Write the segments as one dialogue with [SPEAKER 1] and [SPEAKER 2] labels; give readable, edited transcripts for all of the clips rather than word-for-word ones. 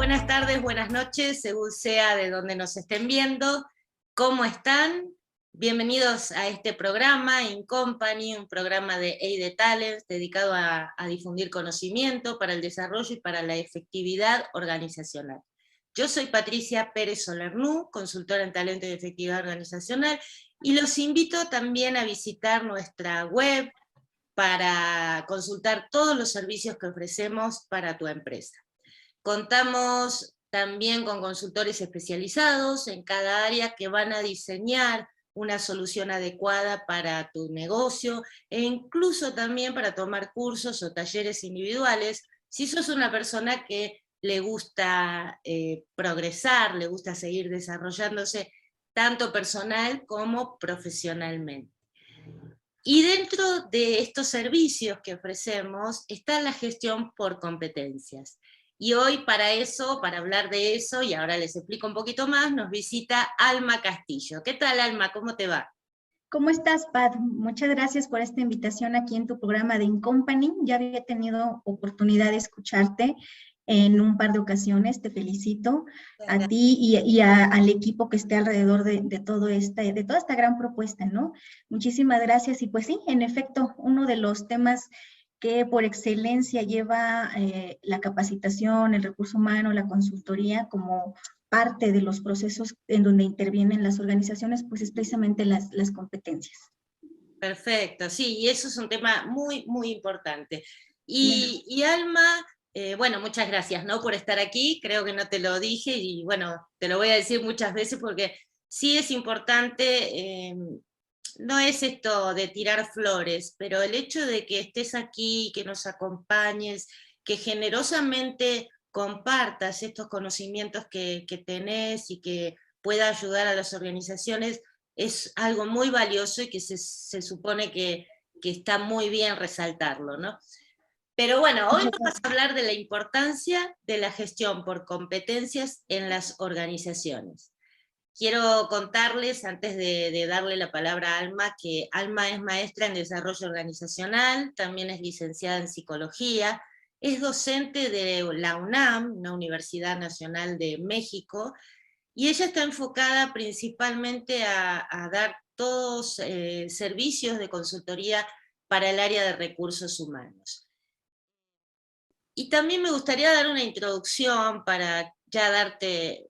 [SPEAKER 1] buenas tardes, buenas noches, según sea de donde nos estén viendo. ¿Cómo están? Bienvenidos a este programa, In Company, un programa de EIDE Talents dedicado a difundir conocimiento para el desarrollo y para la efectividad organizacional. Yo soy Patricia Pérez Solernú, consultora en talento y efectividad organizacional, y los invito también a visitar nuestra web para consultar todos los servicios que ofrecemos para tu empresa. Contamos también con consultores especializados en cada área que van a diseñar una solución adecuada para tu negocio, e incluso también para tomar cursos o talleres individuales, si sos una persona que le gusta progresar, le gusta seguir desarrollándose, tanto personal como profesionalmente. Y dentro de estos servicios que ofrecemos está la gestión por competencias. Y hoy para eso, para hablar de eso, y ahora les explico un poquito más, nos visita Alma Castillo. ¿Qué tal, Alma? ¿Cómo te va?
[SPEAKER 2] ¿Cómo estás, Pat? Muchas gracias por esta invitación aquí en tu programa de In Company. Ya había tenido oportunidad de escucharte en un par de ocasiones, te felicito a ti y al equipo que esté alrededor de toda esta gran propuesta, ¿no? Muchísimas gracias, y pues sí, en efecto, uno de los temas que por excelencia lleva la capacitación, el recurso humano, la consultoría como parte de los procesos en donde intervienen las organizaciones, pues es precisamente las competencias.
[SPEAKER 1] Perfecto, sí, y eso es un tema muy, muy importante. Y Alma, bueno, muchas gracias, ¿no?, por estar aquí. Creo que no te lo dije, y bueno, te lo voy a decir muchas veces porque sí es importante. No es esto de tirar flores, pero el hecho de que estés aquí, que nos acompañes, que generosamente compartas estos conocimientos que tenés y que pueda ayudar a las organizaciones, es algo muy valioso y que se supone que está muy bien resaltarlo, ¿no? Pero bueno, hoy vamos a hablar de la importancia de la gestión por competencias en las organizaciones. Quiero contarles, antes de darle la palabra a Alma, que Alma es maestra en desarrollo organizacional, también es licenciada en psicología, es docente de la UNAM, una Universidad Nacional de México, y ella está enfocada principalmente a dar todos servicios de consultoría para el área de recursos humanos. Y también me gustaría dar una introducción para ya darte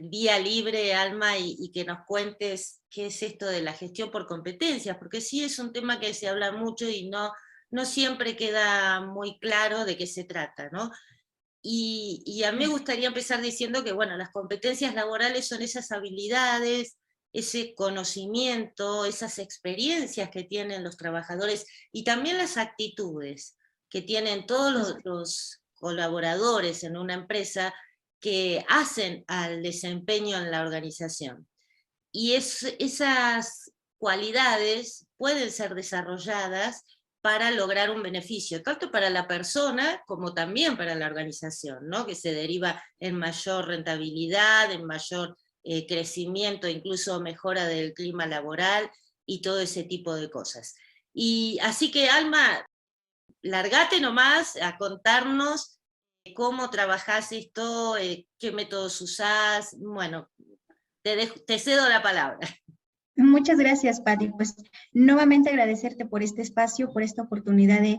[SPEAKER 1] vía libre, Alma, y que nos cuentes qué es esto de la gestión por competencias, porque sí es un tema que se habla mucho y no siempre queda muy claro de qué se trata, ¿no? Y a mí me gustaría empezar diciendo que, bueno, las competencias laborales son esas habilidades, ese conocimiento, esas experiencias que tienen los trabajadores, y también las actitudes que tienen todos los colaboradores en una empresa, que hacen al desempeño en la organización. Y esas cualidades pueden ser desarrolladas para lograr un beneficio, tanto para la persona como también para la organización, ¿no?, que se deriva en mayor rentabilidad, en mayor crecimiento, incluso mejora del clima laboral y todo ese tipo de cosas. Y así que, Alma, largate nomás a contarnos cómo trabajás esto, qué métodos usás. Bueno, te cedo la palabra.
[SPEAKER 2] Muchas gracias, Patti. Pues nuevamente agradecerte por este espacio, por esta oportunidad de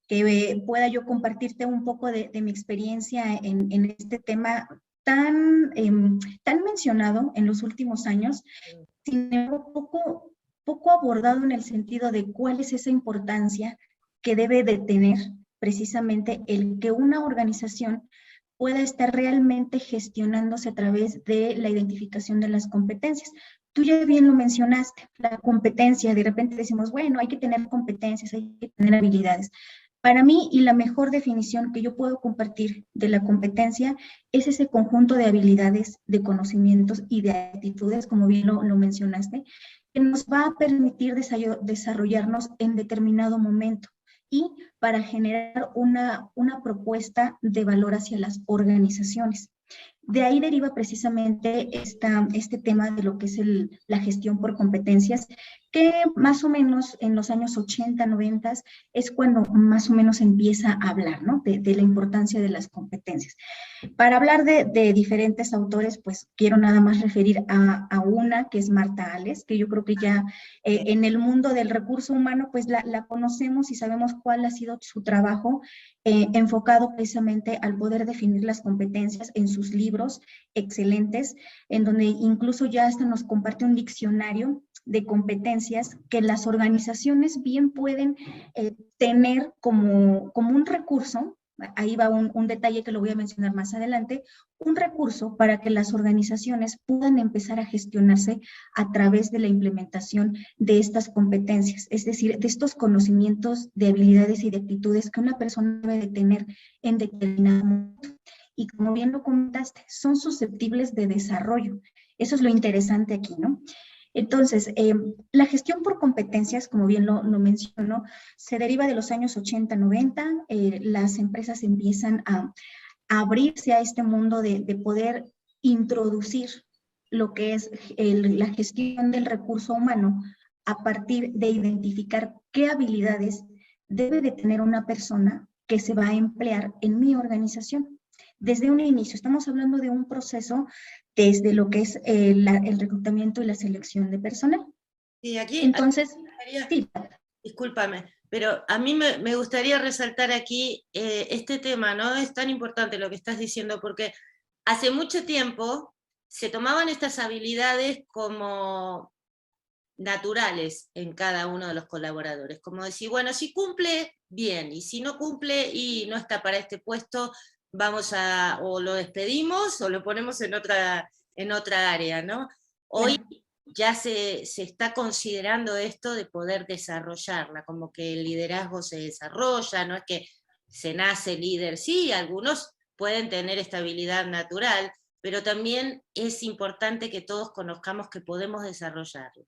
[SPEAKER 2] que pueda yo compartirte un poco de mi experiencia en este tema tan mencionado en los últimos años, sin embargo poco abordado en el sentido de cuál es esa importancia que debe de tener precisamente el que una organización pueda estar realmente gestionándose a través de la identificación de las competencias. Tú ya bien lo mencionaste, la competencia, de repente decimos, bueno, hay que tener competencias, hay que tener habilidades. Para mí, y la mejor definición que yo puedo compartir de la competencia es ese conjunto de habilidades, de conocimientos y de actitudes, como bien lo mencionaste, que nos va a permitir desarrollarnos en determinado momento y para generar una propuesta de valor hacia las organizaciones. De ahí deriva precisamente este tema de lo que es la gestión por competencias, que más o menos en los años 80, 90 es cuando más o menos empieza a hablar, ¿no? De la importancia de las competencias. Para hablar de diferentes autores, pues quiero nada más referir a una que es Marta Ales, que yo creo que ya en el mundo del recurso humano, pues la conocemos y sabemos cuál ha sido su trabajo enfocado precisamente al poder definir las competencias en sus libros excelentes, en donde incluso ya hasta nos comparte un diccionario de competencias que las organizaciones bien pueden tener como un recurso. Ahí va un detalle que lo voy a mencionar más adelante, un recurso para que las organizaciones puedan empezar a gestionarse a través de la implementación de estas competencias, es decir, de estos conocimientos, de habilidades y de actitudes que una persona debe de tener en determinado momento. Y como bien lo comentaste, son susceptibles de desarrollo. Eso es lo interesante aquí, ¿no? Entonces, la gestión por competencias, como bien lo menciono, se deriva de los años 80, 90, las empresas empiezan a abrirse a este mundo de poder introducir lo que es la gestión del recurso humano a partir de identificar qué habilidades debe de tener una persona que se va a emplear en mi organización. Desde un inicio, estamos hablando de un proceso desde lo que es el reclutamiento y la selección de personal.
[SPEAKER 1] Y aquí,
[SPEAKER 2] entonces, sí.
[SPEAKER 1] Discúlpame, pero a mí me gustaría resaltar aquí este tema, ¿no? Es tan importante lo que estás diciendo, porque hace mucho tiempo se tomaban estas habilidades como naturales en cada uno de los colaboradores, como decir, bueno, si cumple, bien, y si no cumple y no está para este puesto, o lo despedimos o lo ponemos en otra área, ¿no? Hoy ya se está considerando esto de poder desarrollarla, como que el liderazgo se desarrolla, no es que se nace líder, sí, algunos pueden tener estabilidad natural, pero también es importante que todos conozcamos que podemos desarrollarla.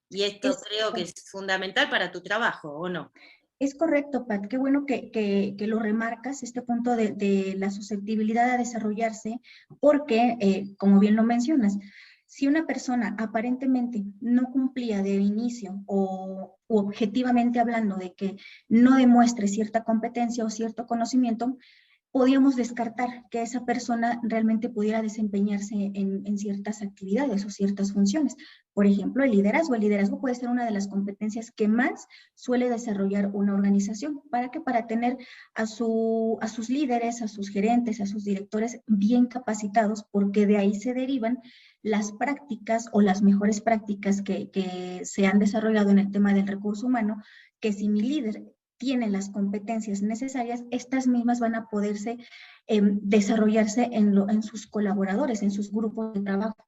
[SPEAKER 1] Y esto creo que es fundamental para tu trabajo, ¿o no?
[SPEAKER 2] Es correcto, Pat. Qué bueno que lo remarcas, este punto de la susceptibilidad a desarrollarse, porque, como bien lo mencionas, si una persona aparentemente no cumplía de inicio o objetivamente hablando de que no demuestre cierta competencia o cierto conocimiento, podíamos descartar que esa persona realmente pudiera desempeñarse en ciertas actividades o ciertas funciones. Por ejemplo, el liderazgo. El liderazgo puede ser una de las competencias que más suele desarrollar una organización. ¿Para qué? Para tener a sus líderes, a sus gerentes, a sus directores bien capacitados, porque de ahí se derivan las prácticas o las mejores prácticas que se han desarrollado en el tema del recurso humano, que si mi líder tienen las competencias necesarias, estas mismas van a poderse desarrollarse en sus colaboradores, en sus grupos de trabajo.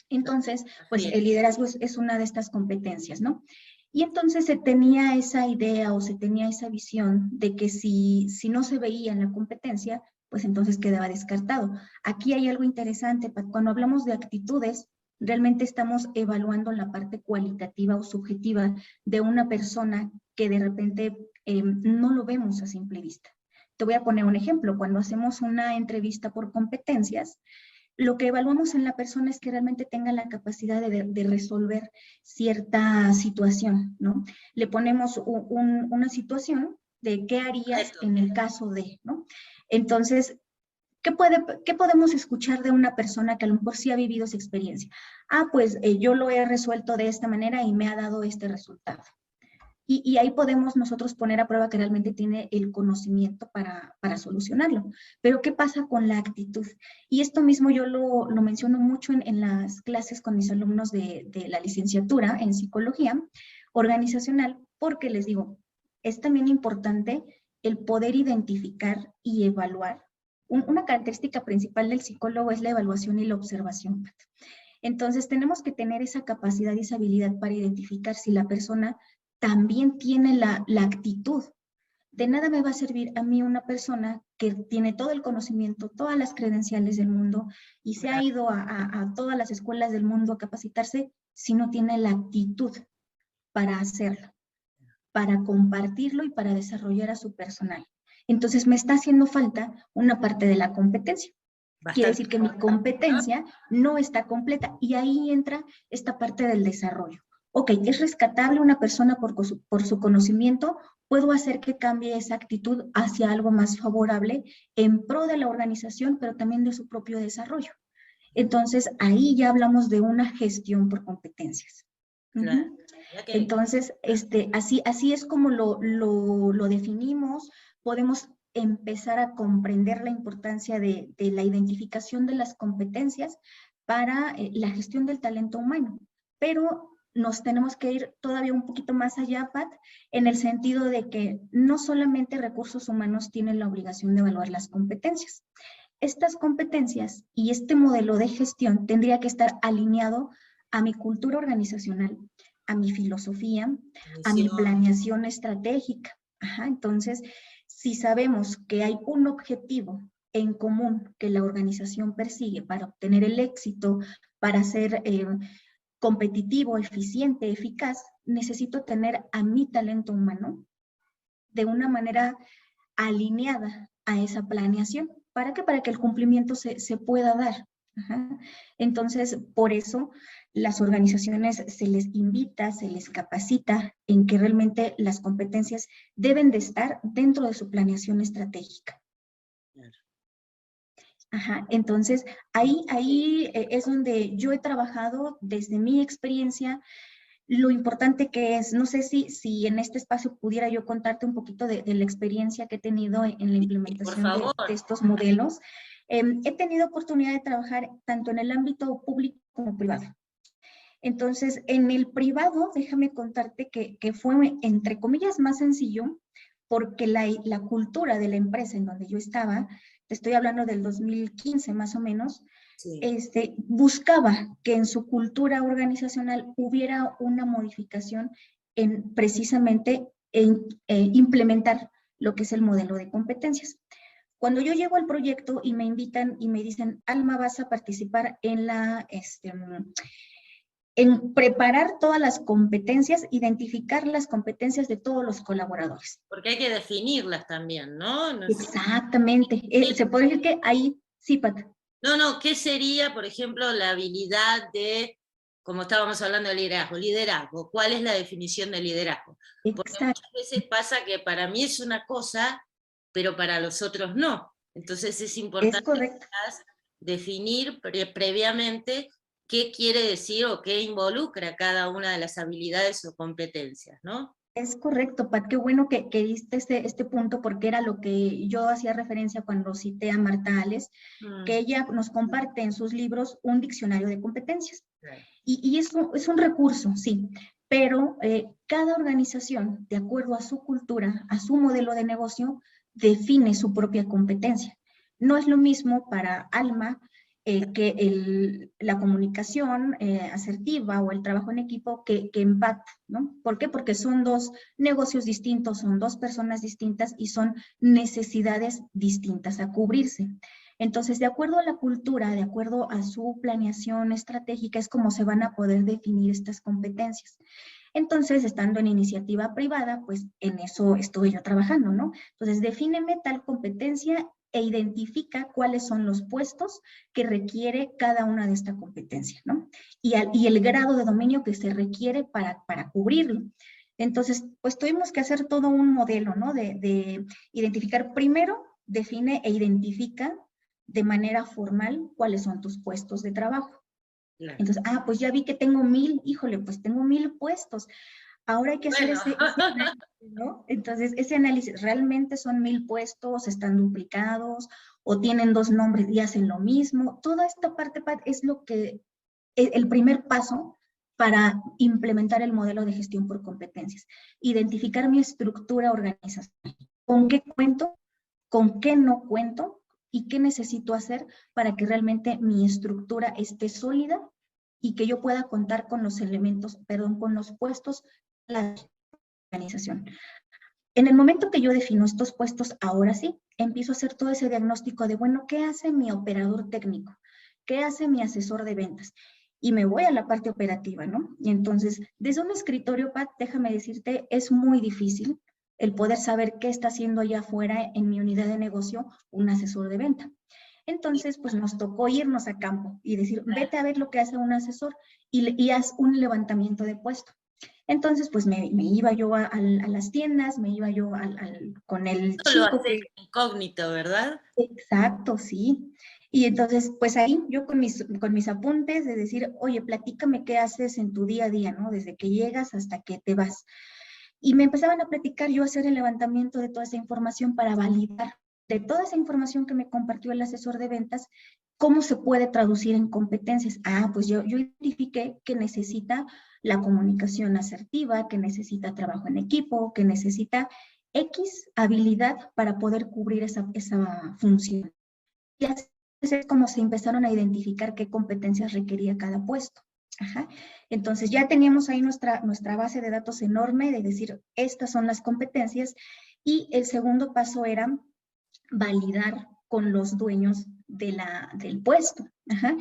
[SPEAKER 2] Entonces, pues el liderazgo es una de estas competencias, ¿no? Y entonces se tenía esa idea o se tenía esa visión de que si no se veía en la competencia, pues entonces quedaba descartado. Aquí hay algo interesante, cuando hablamos de actitudes, realmente estamos evaluando la parte cualitativa o subjetiva de una persona que de repente no lo vemos a simple vista. Te voy a poner un ejemplo. Cuando hacemos una entrevista por competencias, lo que evaluamos en la persona es que realmente tenga la capacidad de resolver cierta situación, ¿no? Le ponemos una situación de qué harías en el caso de, ¿no? Entonces, ¿qué podemos escuchar de una persona que a lo mejor sí ha vivido esa experiencia? Pues yo lo he resuelto de esta manera y me ha dado este resultado. Y ahí podemos nosotros poner a prueba que realmente tiene el conocimiento para solucionarlo. Pero ¿qué pasa con la actitud? Y esto mismo yo lo menciono mucho en las clases con mis alumnos de la licenciatura en psicología organizacional, porque les digo, es también importante el poder identificar y evaluar. Una característica principal del psicólogo es la evaluación y la observación. Entonces tenemos que tener esa capacidad y esa habilidad para identificar si la persona también tiene la actitud. De nada me va a servir a mí una persona que tiene todo el conocimiento, todas las credenciales del mundo y se ha ido a todas las escuelas del mundo a capacitarse si no tiene la actitud para hacerlo, para compartirlo y para desarrollar a su personal. Entonces me está haciendo falta una parte de la competencia. Quiere decir que mi competencia no está completa y ahí entra esta parte del desarrollo. ok, es rescatable una persona por su conocimiento, puedo hacer que cambie esa actitud hacia algo más favorable en pro de la organización, pero también de su propio desarrollo. Entonces, ahí ya hablamos de una gestión por competencias.
[SPEAKER 1] Claro.
[SPEAKER 2] Entonces, así es como lo definimos. Podemos empezar a comprender la importancia de la identificación de las competencias para la gestión del talento humano. Pero nos tenemos que ir todavía un poquito más allá, Pat, en el sentido de que no solamente recursos humanos tienen la obligación de evaluar las competencias. Estas competencias y este modelo de gestión tendría que estar alineado a mi cultura organizacional, a mi filosofía, a mi planeación estratégica. Entonces, si sabemos que hay un objetivo en común que la organización persigue para obtener el éxito, para ser competitivo, eficiente, eficaz, necesito tener a mi talento humano de una manera alineada a esa planeación. ¿Para qué? Para que el cumplimiento se pueda dar. Entonces, por eso las organizaciones se les invita, se les capacita en que realmente las competencias deben de estar dentro de su planeación estratégica. Entonces, ahí es donde yo he trabajado desde mi experiencia, lo importante que es, no sé si en este espacio pudiera yo contarte un poquito de la experiencia que he tenido en la implementación de estos modelos. He tenido oportunidad de trabajar tanto en el ámbito público como privado. Entonces, en el privado, déjame contarte que fue, entre comillas, más sencillo, porque la cultura de la empresa en donde yo estaba, te estoy hablando del 2015 más o menos, sí, buscaba que en su cultura organizacional hubiera una modificación en precisamente implementar lo que es el modelo de competencias. Cuando yo llego al proyecto y me invitan y me dicen, Alma, vas a participar en en preparar todas las competencias, identificar las competencias de todos los colaboradores.
[SPEAKER 1] Porque hay que definirlas también, ¿no?
[SPEAKER 2] Exactamente. Se puede decir que ahí, sí, Pat.
[SPEAKER 1] No, ¿qué sería, por ejemplo, la habilidad de, como estábamos hablando de liderazgo? ¿Cuál es la definición de liderazgo? Porque muchas veces pasa que para mí es una cosa, pero para los otros no. Entonces es importante definir previamente qué quiere decir o qué involucra cada una de las habilidades o competencias, ¿no?
[SPEAKER 2] Es correcto, Pat, qué bueno que diste este punto, porque era lo que yo hacía referencia cuando cité a Marta Ales, que ella nos comparte en sus libros un diccionario de competencias. Y eso es un recurso, sí, pero cada organización, de acuerdo a su cultura, a su modelo de negocio, define su propia competencia. No es lo mismo para Alma que la comunicación asertiva o el trabajo en equipo que empata, ¿no? ¿Por qué? Porque son dos negocios distintos, son dos personas distintas y son necesidades distintas a cubrirse. Entonces, de acuerdo a la cultura, de acuerdo a su planeación estratégica, es como se van a poder definir estas competencias. Entonces, estando en iniciativa privada, pues en eso estuve yo trabajando, ¿no? Entonces, defíneme tal competencia e identifica cuáles son los puestos que requiere cada una de estas competencias, ¿no? Y el grado de dominio que se requiere para cubrirlo. Entonces, pues tuvimos que hacer todo un modelo, ¿no? De identificar primero, define e identifica de manera formal cuáles son tus puestos de trabajo. Claro. Entonces, pues ya vi que tengo 1000, híjole, pues tengo 1000 puestos. Ahora hay que hacer ese análisis, ¿no? Entonces, ese análisis, ¿realmente son 1000 puestos, están duplicados, o tienen dos nombres y hacen lo mismo? Toda esta parte, Pat, es lo que, el primer paso para implementar el modelo de gestión por competencias. Identificar mi estructura organizacional. ¿Con qué cuento? ¿Con qué no cuento? ¿Y qué necesito hacer para que realmente mi estructura esté sólida y que yo pueda contar con los elementos, con los puestos de la organización? En el momento que yo defino estos puestos, ahora sí, empiezo a hacer todo ese diagnóstico de, bueno, ¿qué hace mi operador técnico? ¿Qué hace mi asesor de ventas? Y me voy a la parte operativa, ¿no? Y entonces, desde un escritorio, Pat, déjame decirte, es muy difícil el poder saber qué está haciendo allá afuera en mi unidad de negocio un asesor de venta. Entonces, pues nos tocó irnos a campo y decir, vete a ver lo que hace un asesor y haz un levantamiento de puesto. Entonces, pues me iba yo a las tiendas, me iba yo con el
[SPEAKER 1] Esto lo
[SPEAKER 2] chico
[SPEAKER 1] haces
[SPEAKER 2] que...
[SPEAKER 1] incógnito, ¿verdad?
[SPEAKER 2] Exacto, sí. Y entonces, pues ahí yo con mis apuntes de decir, oye, platícame qué haces en tu día a día, ¿no? Desde que llegas hasta que te vas. Y me empezaban a platicar, yo a hacer el levantamiento de toda esa información para validar de toda esa información que me compartió el asesor de ventas, cómo se puede traducir en competencias. Ah, pues yo identifiqué que necesita la comunicación asertiva, que necesita trabajo en equipo, que necesita X habilidad para poder cubrir esa función. Y así es como se empezaron a identificar qué competencias requería cada puesto. Ajá. Entonces ya teníamos ahí nuestra base de datos enorme de decir, estas son las competencias, y el segundo paso era validar con los dueños del puesto. Ajá.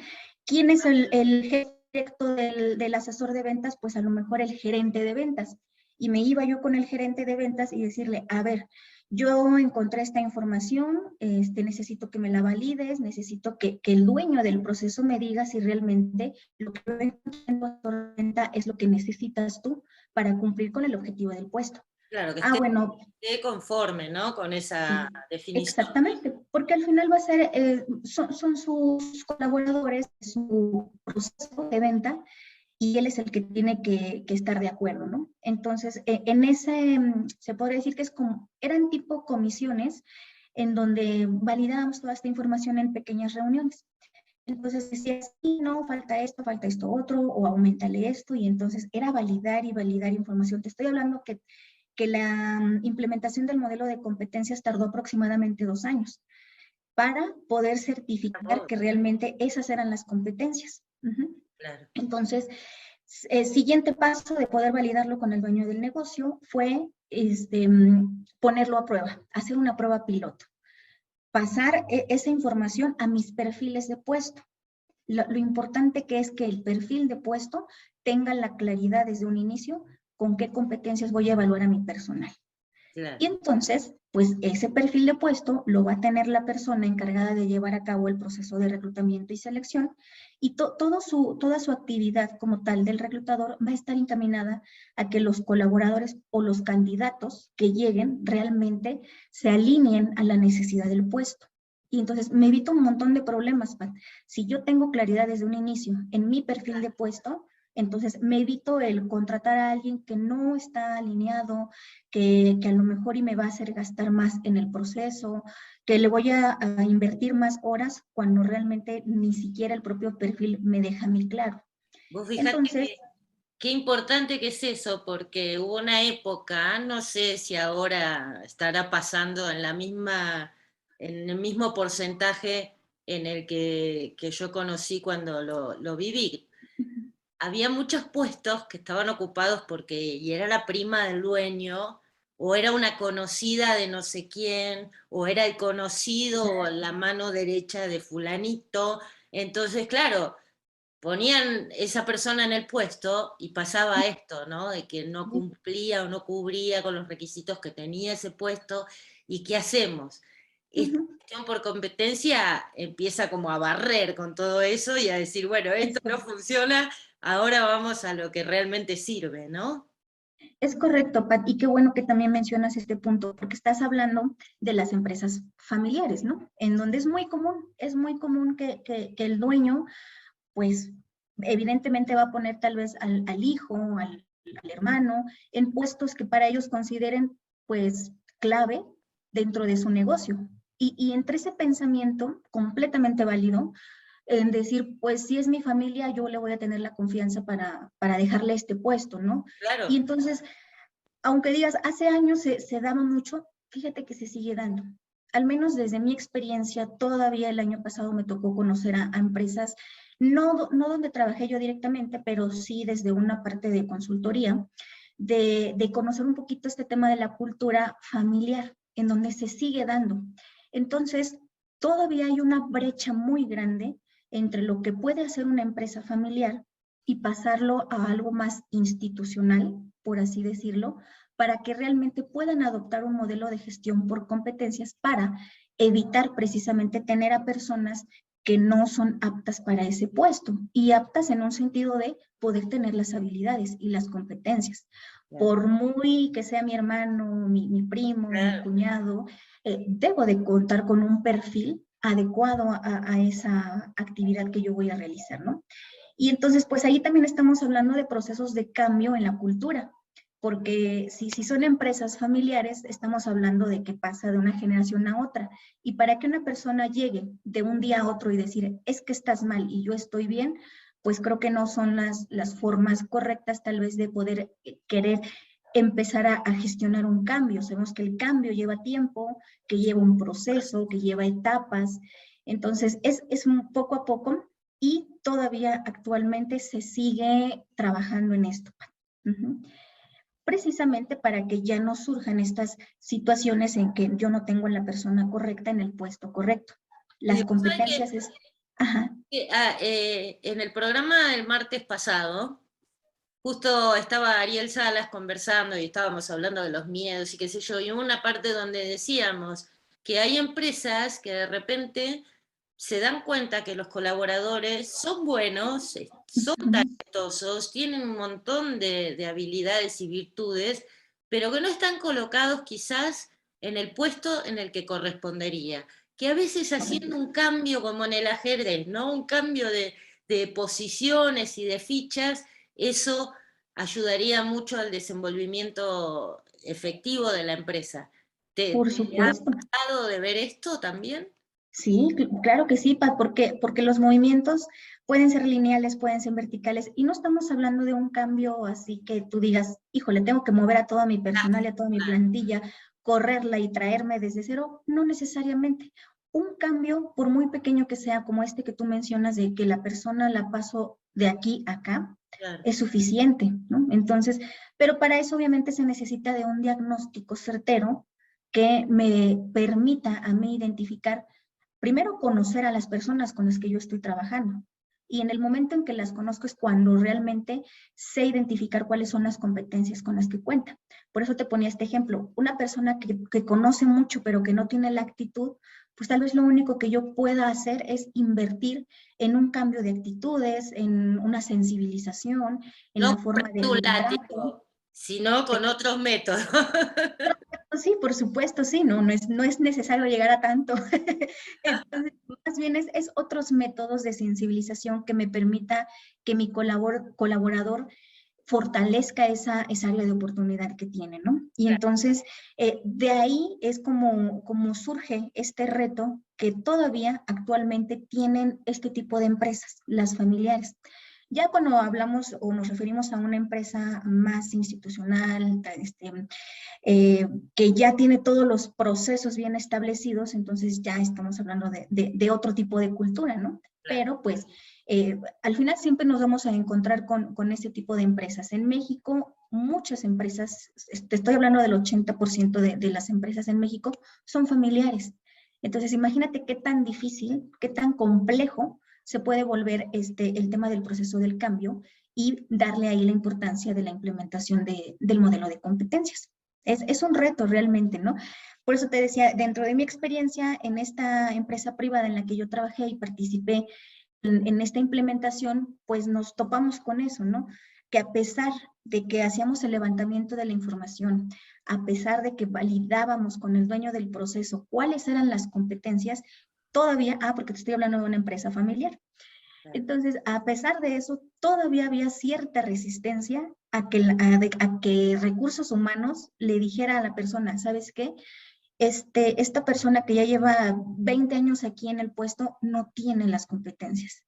[SPEAKER 2] ¿Quién es el jefe directo del asesor de ventas? Pues a lo mejor el gerente de ventas. Y me iba yo con el gerente de ventas y decirle, a ver, yo encontré esta información, necesito que me la valides, necesito que el dueño del proceso me diga si realmente lo que yo encontré en tu venta es lo que necesitas tú para cumplir con el objetivo del puesto.
[SPEAKER 1] Claro, que
[SPEAKER 2] Ah, bueno,
[SPEAKER 1] esté conforme, ¿no? Con esa definición.
[SPEAKER 2] exactamente, porque al final va a ser, son sus colaboradores, su proceso de venta, y él es el que tiene que estar de acuerdo, ¿no? Entonces, en ese, se podría decir que eran tipo comisiones en donde validábamos toda esta información en pequeñas reuniones. Entonces decía, sí, no, falta esto otro, o aumentale esto, y entonces era validar y validar información. Te estoy hablando que la implementación del modelo de competencias tardó aproximadamente 2 años para poder certificar que realmente esas eran las competencias.
[SPEAKER 1] Claro.
[SPEAKER 2] Entonces, el siguiente paso de poder validarlo con el dueño del negocio fue ponerlo a prueba, hacer una prueba piloto, pasar esa información a mis perfiles de puesto. Lo importante que es que el perfil de puesto tenga la claridad desde un inicio con qué competencias voy a evaluar a mi personal.
[SPEAKER 1] Claro.
[SPEAKER 2] Y entonces, pues ese perfil de puesto lo va a tener la persona encargada de llevar a cabo el proceso de reclutamiento y selección, y toda su actividad como tal del reclutador va a estar encaminada a que los colaboradores o los candidatos que lleguen realmente se alineen a la necesidad del puesto. Y entonces me evito un montón de problemas, Pat. Si yo tengo claridad desde un inicio en mi perfil de puesto, entonces me evito el contratar a alguien que no está alineado, que a lo mejor y me va a hacer gastar más en el proceso, que le voy a invertir más horas cuando realmente ni siquiera el propio perfil me deja a mí claro.
[SPEAKER 1] Vos fijate
[SPEAKER 2] Entonces,
[SPEAKER 1] qué importante que es eso, porque hubo una época, no sé si ahora estará pasando en el mismo porcentaje en el que yo conocí cuando lo viví. Había muchos puestos que estaban ocupados porque y era la prima del dueño, o era una conocida de no sé quién, o era el conocido o la mano derecha de fulanito. Entonces, claro, ponían esa persona en el puesto y pasaba esto, ¿no? De que no cumplía o no cubría con los requisitos que tenía ese puesto. ¿Y qué hacemos? Esta cuestión por competencia empieza como a barrer con todo eso y a decir, bueno, esto no funciona, ahora vamos a lo que realmente sirve, ¿no?
[SPEAKER 2] es correcto, Pat, y qué bueno que también mencionas este punto, porque estás hablando de las empresas familiares, ¿no? En donde es muy común que el dueño, pues, evidentemente va a poner tal vez al hijo, al hermano, en puestos que para ellos consideren, pues, clave dentro de su negocio. Y entre ese pensamiento completamente válido, en decir, pues si es mi familia, yo le voy a tener la confianza para dejarle este puesto, ¿no? Y
[SPEAKER 1] Claro,
[SPEAKER 2] entonces, aunque digas, hace años se daba mucho, fíjate que se sigue dando. Al menos desde mi experiencia, todavía el año pasado me tocó conocer a empresas, no donde trabajé yo directamente, pero sí desde una parte de consultoría, de conocer un poquito este tema de la cultura familiar, en donde se sigue dando. Entonces, todavía hay una brecha muy grande entre lo que puede hacer una empresa familiar y pasarlo a algo más institucional, por así decirlo, para que realmente puedan adoptar un modelo de gestión por competencias para evitar precisamente tener a personas que no son aptas para ese puesto, y aptas en un sentido de poder tener las habilidades y las competencias.
[SPEAKER 1] Claro,
[SPEAKER 2] Por muy que sea mi hermano, mi primo, mi
[SPEAKER 1] claro.
[SPEAKER 2] cuñado, debo de contar con un perfil adecuado a esa actividad que yo voy a realizar, ¿no? Y entonces, pues ahí también estamos hablando de procesos de cambio en la cultura, porque si son empresas familiares, estamos hablando de que pasa de una generación a otra. Y para que una persona llegue de un día a otro y decir, es que estás mal y yo estoy bien, pues creo que no son las formas correctas tal vez de poder querer empezar a gestionar un cambio. Sabemos que el cambio lleva tiempo, que lleva un proceso, que lleva etapas. Entonces, es un poco a poco, y todavía actualmente se sigue trabajando en esto. Uh-huh. Precisamente para que ya no surjan estas situaciones en que yo no tengo a la persona correcta en el puesto correcto.
[SPEAKER 1] Y
[SPEAKER 2] Las
[SPEAKER 1] ¿sabes
[SPEAKER 2] competencias es... Ajá.
[SPEAKER 1] en el programa del martes pasado, justo estaba Ariel Salas conversando y estábamos hablando de los miedos y qué sé yo, y hubo una parte donde decíamos que hay empresas que de repente se dan cuenta que los colaboradores son buenos, son talentosos, tienen un montón de habilidades y virtudes, pero que no están colocados quizás en el puesto en el que correspondería. Que a veces haciendo un cambio como en el ajedrez, ¿no? Un cambio de posiciones y de fichas, eso ayudaría mucho al desenvolvimiento efectivo de la empresa.
[SPEAKER 2] Por
[SPEAKER 1] ¿Te ha
[SPEAKER 2] supuesto.
[SPEAKER 1] pasado de ver esto también?
[SPEAKER 2] Sí, claro que sí, porque los movimientos pueden ser lineales, pueden ser verticales, y no estamos hablando de un cambio así que tú digas, híjole, tengo que mover a toda mi personal y a toda mi plantilla, correrla y traerme desde cero. No necesariamente. Un cambio, por muy pequeño que sea, como este que tú mencionas, de que la persona la paso de aquí a acá,
[SPEAKER 1] Claro.
[SPEAKER 2] es suficiente, ¿no? Entonces, pero para eso obviamente se necesita de un diagnóstico certero que me permita a mí identificar, primero, conocer a las personas con las que yo estoy trabajando. Y en el momento en que las conozco es cuando realmente sé identificar cuáles son las competencias con las que cuenta. Por eso te ponía este ejemplo. Una persona que conoce mucho pero que no tiene la actitud, pues tal vez lo único que yo pueda hacer es invertir en un cambio de actitudes, en una sensibilización, en
[SPEAKER 1] No
[SPEAKER 2] la
[SPEAKER 1] comprar
[SPEAKER 2] forma de
[SPEAKER 1] tu
[SPEAKER 2] trato.
[SPEAKER 1] látigo, sino con otros métodos.
[SPEAKER 2] Sí, por supuesto, sí, no es necesario llegar a tanto. Entonces, más bien es otros métodos de sensibilización que me permita que mi colaborador fortalezca esa área de oportunidad que tiene, ¿no? Y entonces, de ahí es como surge este reto que todavía actualmente tienen este tipo de empresas, las familiares. Ya cuando hablamos o nos referimos a una empresa más institucional, que ya tiene todos los procesos bien establecidos, entonces ya estamos hablando de otro tipo de cultura, ¿no?
[SPEAKER 1] Claro.
[SPEAKER 2] Pero pues al final siempre nos vamos a encontrar con este tipo de empresas. En México, muchas empresas, te estoy hablando del 80% de las empresas en México, son familiares. Entonces, imagínate qué tan difícil, qué tan complejo se puede volver el tema del proceso del cambio y darle ahí la importancia de la implementación del modelo de competencias. Es un reto realmente, ¿no? Por eso te decía, dentro de mi experiencia en esta empresa privada en la que yo trabajé y participé en esta implementación, pues nos topamos con eso, ¿no? Que a pesar de que hacíamos el levantamiento de la información, a pesar de que validábamos con el dueño del proceso cuáles eran las competencias, todavía, porque te estoy hablando de una empresa familiar. Entonces, a pesar de eso, todavía había cierta resistencia a que recursos humanos le dijera a la persona, ¿sabes qué? Esta persona que ya lleva 20 años aquí en el puesto no tiene las competencias.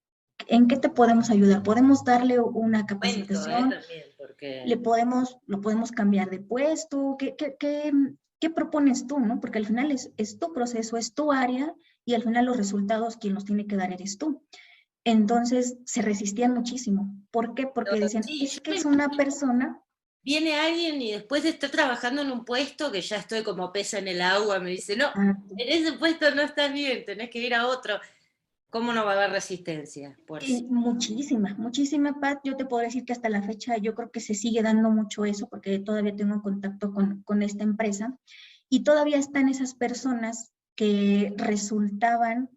[SPEAKER 2] ¿En qué te podemos ayudar? ¿Podemos darle una capacitación?
[SPEAKER 1] También, porque
[SPEAKER 2] Lo podemos cambiar de puesto? ¿Qué propones tú, no? Porque al final es tu proceso, es tu área, y al final los resultados quien los tiene que dar eres tú. Entonces se resistían muchísimo. ¿Por qué? Porque decían,
[SPEAKER 1] sí,
[SPEAKER 2] es que es una persona.
[SPEAKER 1] viene alguien y después de estar trabajando en un puesto que ya estoy como pesa en el agua, me dice, no,
[SPEAKER 2] Ah,
[SPEAKER 1] en ese puesto no estás bien, tenés que ir a otro. ¿Cómo no va a haber resistencia? Por sí.
[SPEAKER 2] muchísima, Pat. Yo te puedo decir que hasta la fecha yo creo que se sigue dando mucho eso, porque todavía tengo contacto con esta empresa, y todavía están esas personas que resultaban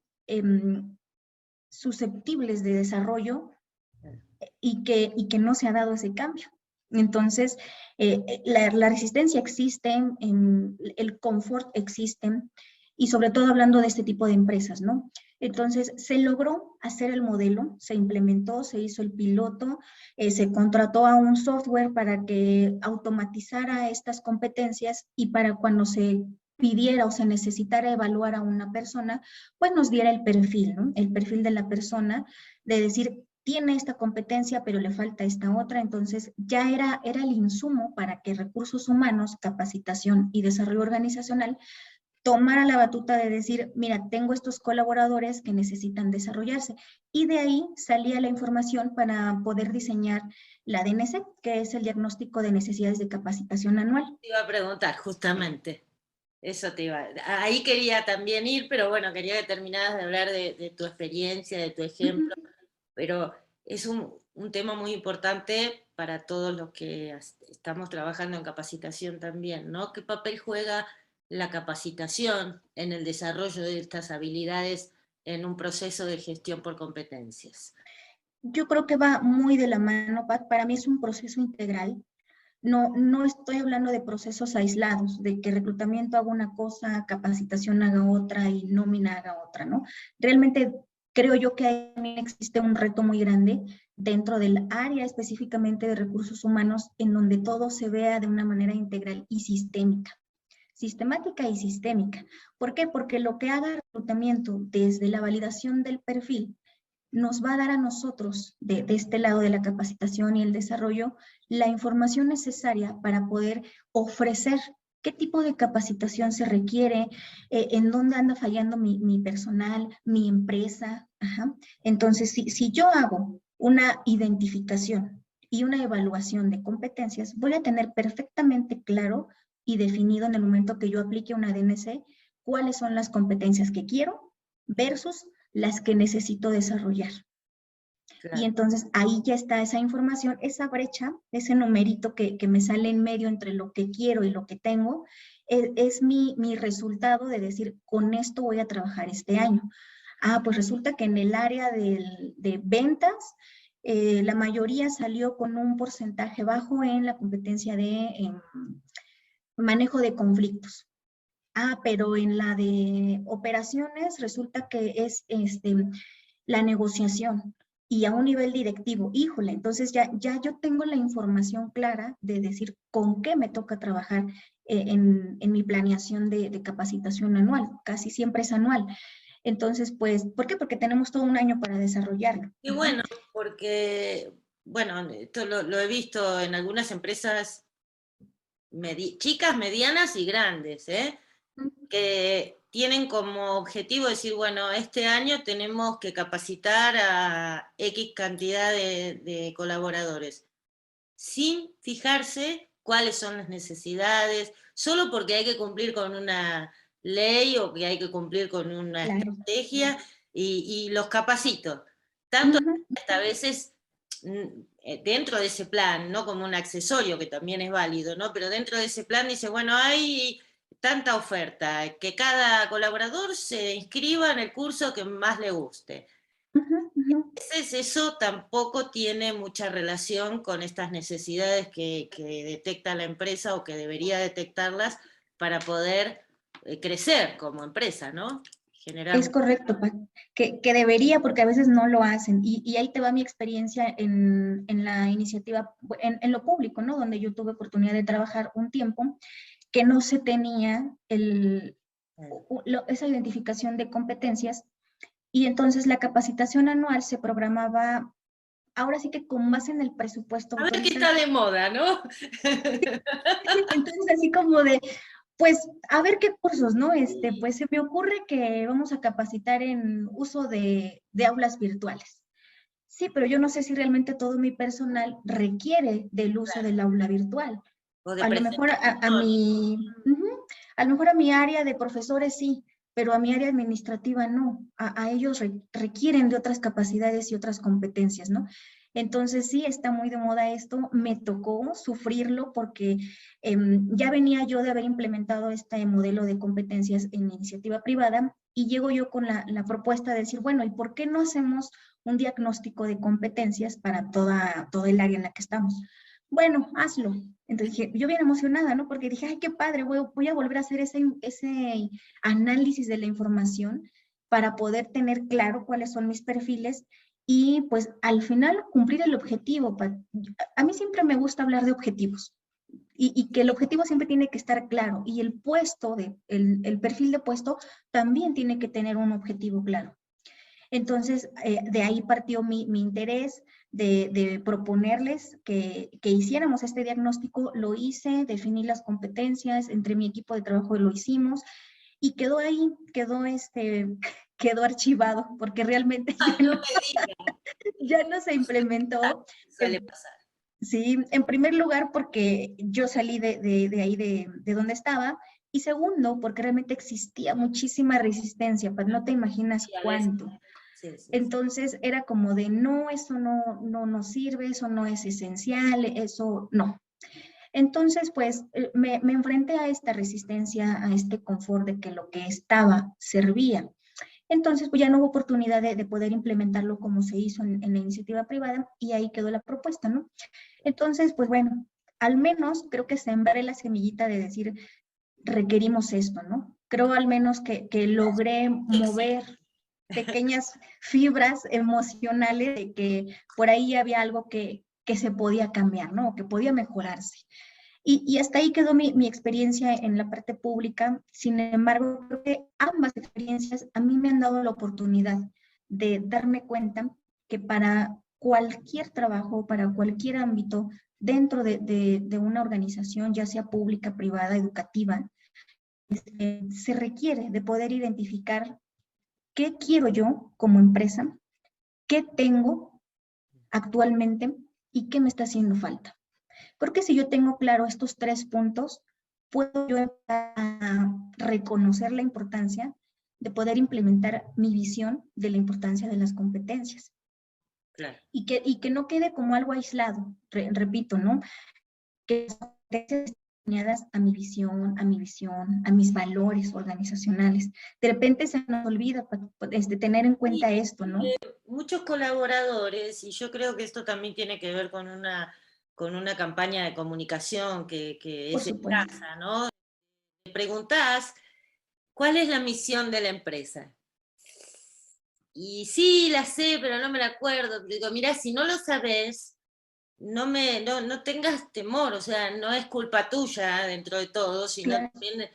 [SPEAKER 2] susceptibles de desarrollo y que no se ha dado ese cambio. Entonces, la resistencia existe, el confort existe, y sobre todo hablando de este tipo de empresas, ¿no? Entonces, se logró hacer el modelo, se implementó, se hizo el piloto, se contrató a un software para que automatizara estas competencias y para cuando se pidiera o se necesitara evaluar a una persona, pues nos diera el perfil, ¿no? El perfil de la persona, de decir, tiene esta competencia, pero le falta esta otra. Entonces ya era el insumo para que recursos humanos, capacitación y desarrollo organizacional tomara la batuta de decir, mira, tengo estos colaboradores que necesitan desarrollarse. Y de ahí salía la información para poder diseñar la DNC, que es el diagnóstico de necesidades de capacitación anual.
[SPEAKER 1] Te iba a preguntar justamente, eso te iba, ahí quería también ir, pero bueno, quería que terminaras de hablar de tu experiencia, de tu ejemplo, pero es un tema muy importante para todos los que estamos trabajando en capacitación también, ¿no? ¿Qué papel juega la capacitación en el desarrollo de estas habilidades en un proceso de gestión por competencias?
[SPEAKER 2] Yo creo que va muy de la mano, Pat. Para mí es un proceso integral. No estoy hablando de procesos aislados, de que reclutamiento haga una cosa, capacitación haga otra y nómina haga otra, ¿no? Realmente creo yo que ahí existe un reto muy grande dentro del área específicamente de recursos humanos, en donde todo se vea de una manera integral y sistémica. Sistemática y sistémica. ¿Por qué? Porque lo que haga el reclutamiento desde la validación del perfil nos va a dar a nosotros, de este lado de la capacitación y el desarrollo, la información necesaria para poder ofrecer qué tipo de capacitación se requiere, en dónde anda fallando mi personal, mi empresa. Ajá. Entonces, si yo hago una identificación y una evaluación de competencias, voy a tener perfectamente claro y definido en el momento que yo aplique una DNC cuáles son las competencias que quiero versus las que necesito desarrollar. Claro. Y entonces ahí ya está esa información, esa brecha, ese numerito que me sale en medio entre lo que quiero y lo que tengo, es mi resultado de decir, con esto voy a trabajar este año. Ah, pues resulta que en el área de ventas, la mayoría salió con un porcentaje bajo en la competencia de manejo de conflictos. Ah, pero en la de operaciones resulta que es la negociación y a un nivel directivo. Híjole, entonces ya yo tengo la información clara de decir con qué me toca trabajar en mi planeación de capacitación anual. Casi siempre es anual. Entonces, pues, ¿por qué? Porque tenemos todo un año para desarrollarlo.
[SPEAKER 1] Y bueno, porque, bueno, esto lo he visto en algunas empresas chicas, medianas y grandes, que tienen como objetivo decir, bueno, este año tenemos que capacitar a X cantidad de colaboradores, sin fijarse cuáles son las necesidades, solo porque hay que cumplir con una ley o que hay que cumplir con una estrategia, y los capacito. Tanto hasta a veces dentro de ese plan, no como un accesorio que también es válido, ¿no? Pero dentro de ese plan dice, bueno, hay tanta oferta, que cada colaborador se inscriba en el curso que más le guste. A veces eso tampoco tiene mucha relación con estas necesidades que detecta la empresa o que debería detectarlas para poder crecer como empresa, ¿no?
[SPEAKER 2] Es correcto, Pat, que debería, porque a veces no lo hacen. Y ahí te va mi experiencia en la iniciativa, en lo público, ¿no? Donde yo tuve oportunidad de trabajar un tiempo, que no se tenía esa identificación de competencias, y entonces la capacitación anual se programaba, ahora sí que con base en el presupuesto.
[SPEAKER 1] A ver qué está de moda, ¿no?
[SPEAKER 2] Entonces así como de, pues, a ver qué cursos, ¿no? Pues se me ocurre que vamos a capacitar en uso de aulas virtuales. Sí, pero yo no sé si realmente todo mi personal requiere del uso del aula virtual. A lo mejor a lo mejor a mi área de profesores sí, pero a mi área administrativa no. A ellos requieren de otras capacidades y otras competencias, ¿no? Entonces sí, está muy de moda esto, me tocó sufrirlo porque ya venía yo de haber implementado este modelo de competencias en iniciativa privada y llego yo con la propuesta de decir, bueno, ¿y por qué no hacemos un diagnóstico de competencias para todo el área en la que estamos? Bueno, hazlo. Entonces dije, yo bien emocionada, ¿no? Porque dije, ay, qué padre, voy a volver a hacer ese análisis de la información para poder tener claro cuáles son mis perfiles y pues al final cumplir el objetivo. A mí siempre me gusta hablar de objetivos y que el objetivo siempre tiene que estar claro y el puesto, el perfil de puesto también tiene que tener un objetivo claro. Entonces, de ahí partió mi interés de proponerles que hiciéramos este diagnóstico. Lo hice, definí las competencias, entre mi equipo de trabajo lo hicimos y quedó ahí, quedó archivado, porque realmente ya no se implementó.
[SPEAKER 1] Suele pasar.
[SPEAKER 2] Sí, en primer lugar porque yo salí de ahí de donde estaba, y segundo porque realmente existía muchísima resistencia, pues no te imaginas cuánto. Sí. Entonces era como de no, eso no sirve, eso no es esencial, eso no. Entonces pues me enfrenté a esta resistencia, a este confort de que lo que estaba servía. Entonces, pues ya no hubo oportunidad de poder implementarlo como se hizo en la iniciativa privada y ahí quedó la propuesta, ¿no? Entonces, pues bueno, al menos creo que sembré la semillita de decir, requerimos esto, ¿no? Creo al menos que logré mover pequeñas fibras emocionales de que por ahí había algo que se podía cambiar, ¿no? Que podía mejorarse. Y hasta ahí quedó mi experiencia en la parte pública. Sin embargo, creo que ambas experiencias a mí me han dado la oportunidad de darme cuenta que para cualquier trabajo, para cualquier ámbito dentro de una organización, ya sea pública, privada, educativa, se requiere de poder identificar qué quiero yo como empresa, qué tengo actualmente y qué me está haciendo falta. Porque si yo tengo claro estos 3 puntos, puedo yo empezar a reconocer la importancia de poder implementar mi visión de la importancia de las competencias.
[SPEAKER 1] Claro.
[SPEAKER 2] Y que no quede como algo aislado, repito, ¿no? Que las competencias estén alineadas a mi visión, a mis valores organizacionales. De repente se nos olvida tener en cuenta esto, ¿no?
[SPEAKER 1] Muchos colaboradores, y yo creo que esto también tiene que ver con una campaña de comunicación que es escasa, ¿no? Te preguntás, ¿cuál es la misión de la empresa? Y sí, la sé, pero no me la acuerdo. Digo, mira, si no lo sabes, no tengas temor, o sea, no es culpa tuya dentro de todo, sino también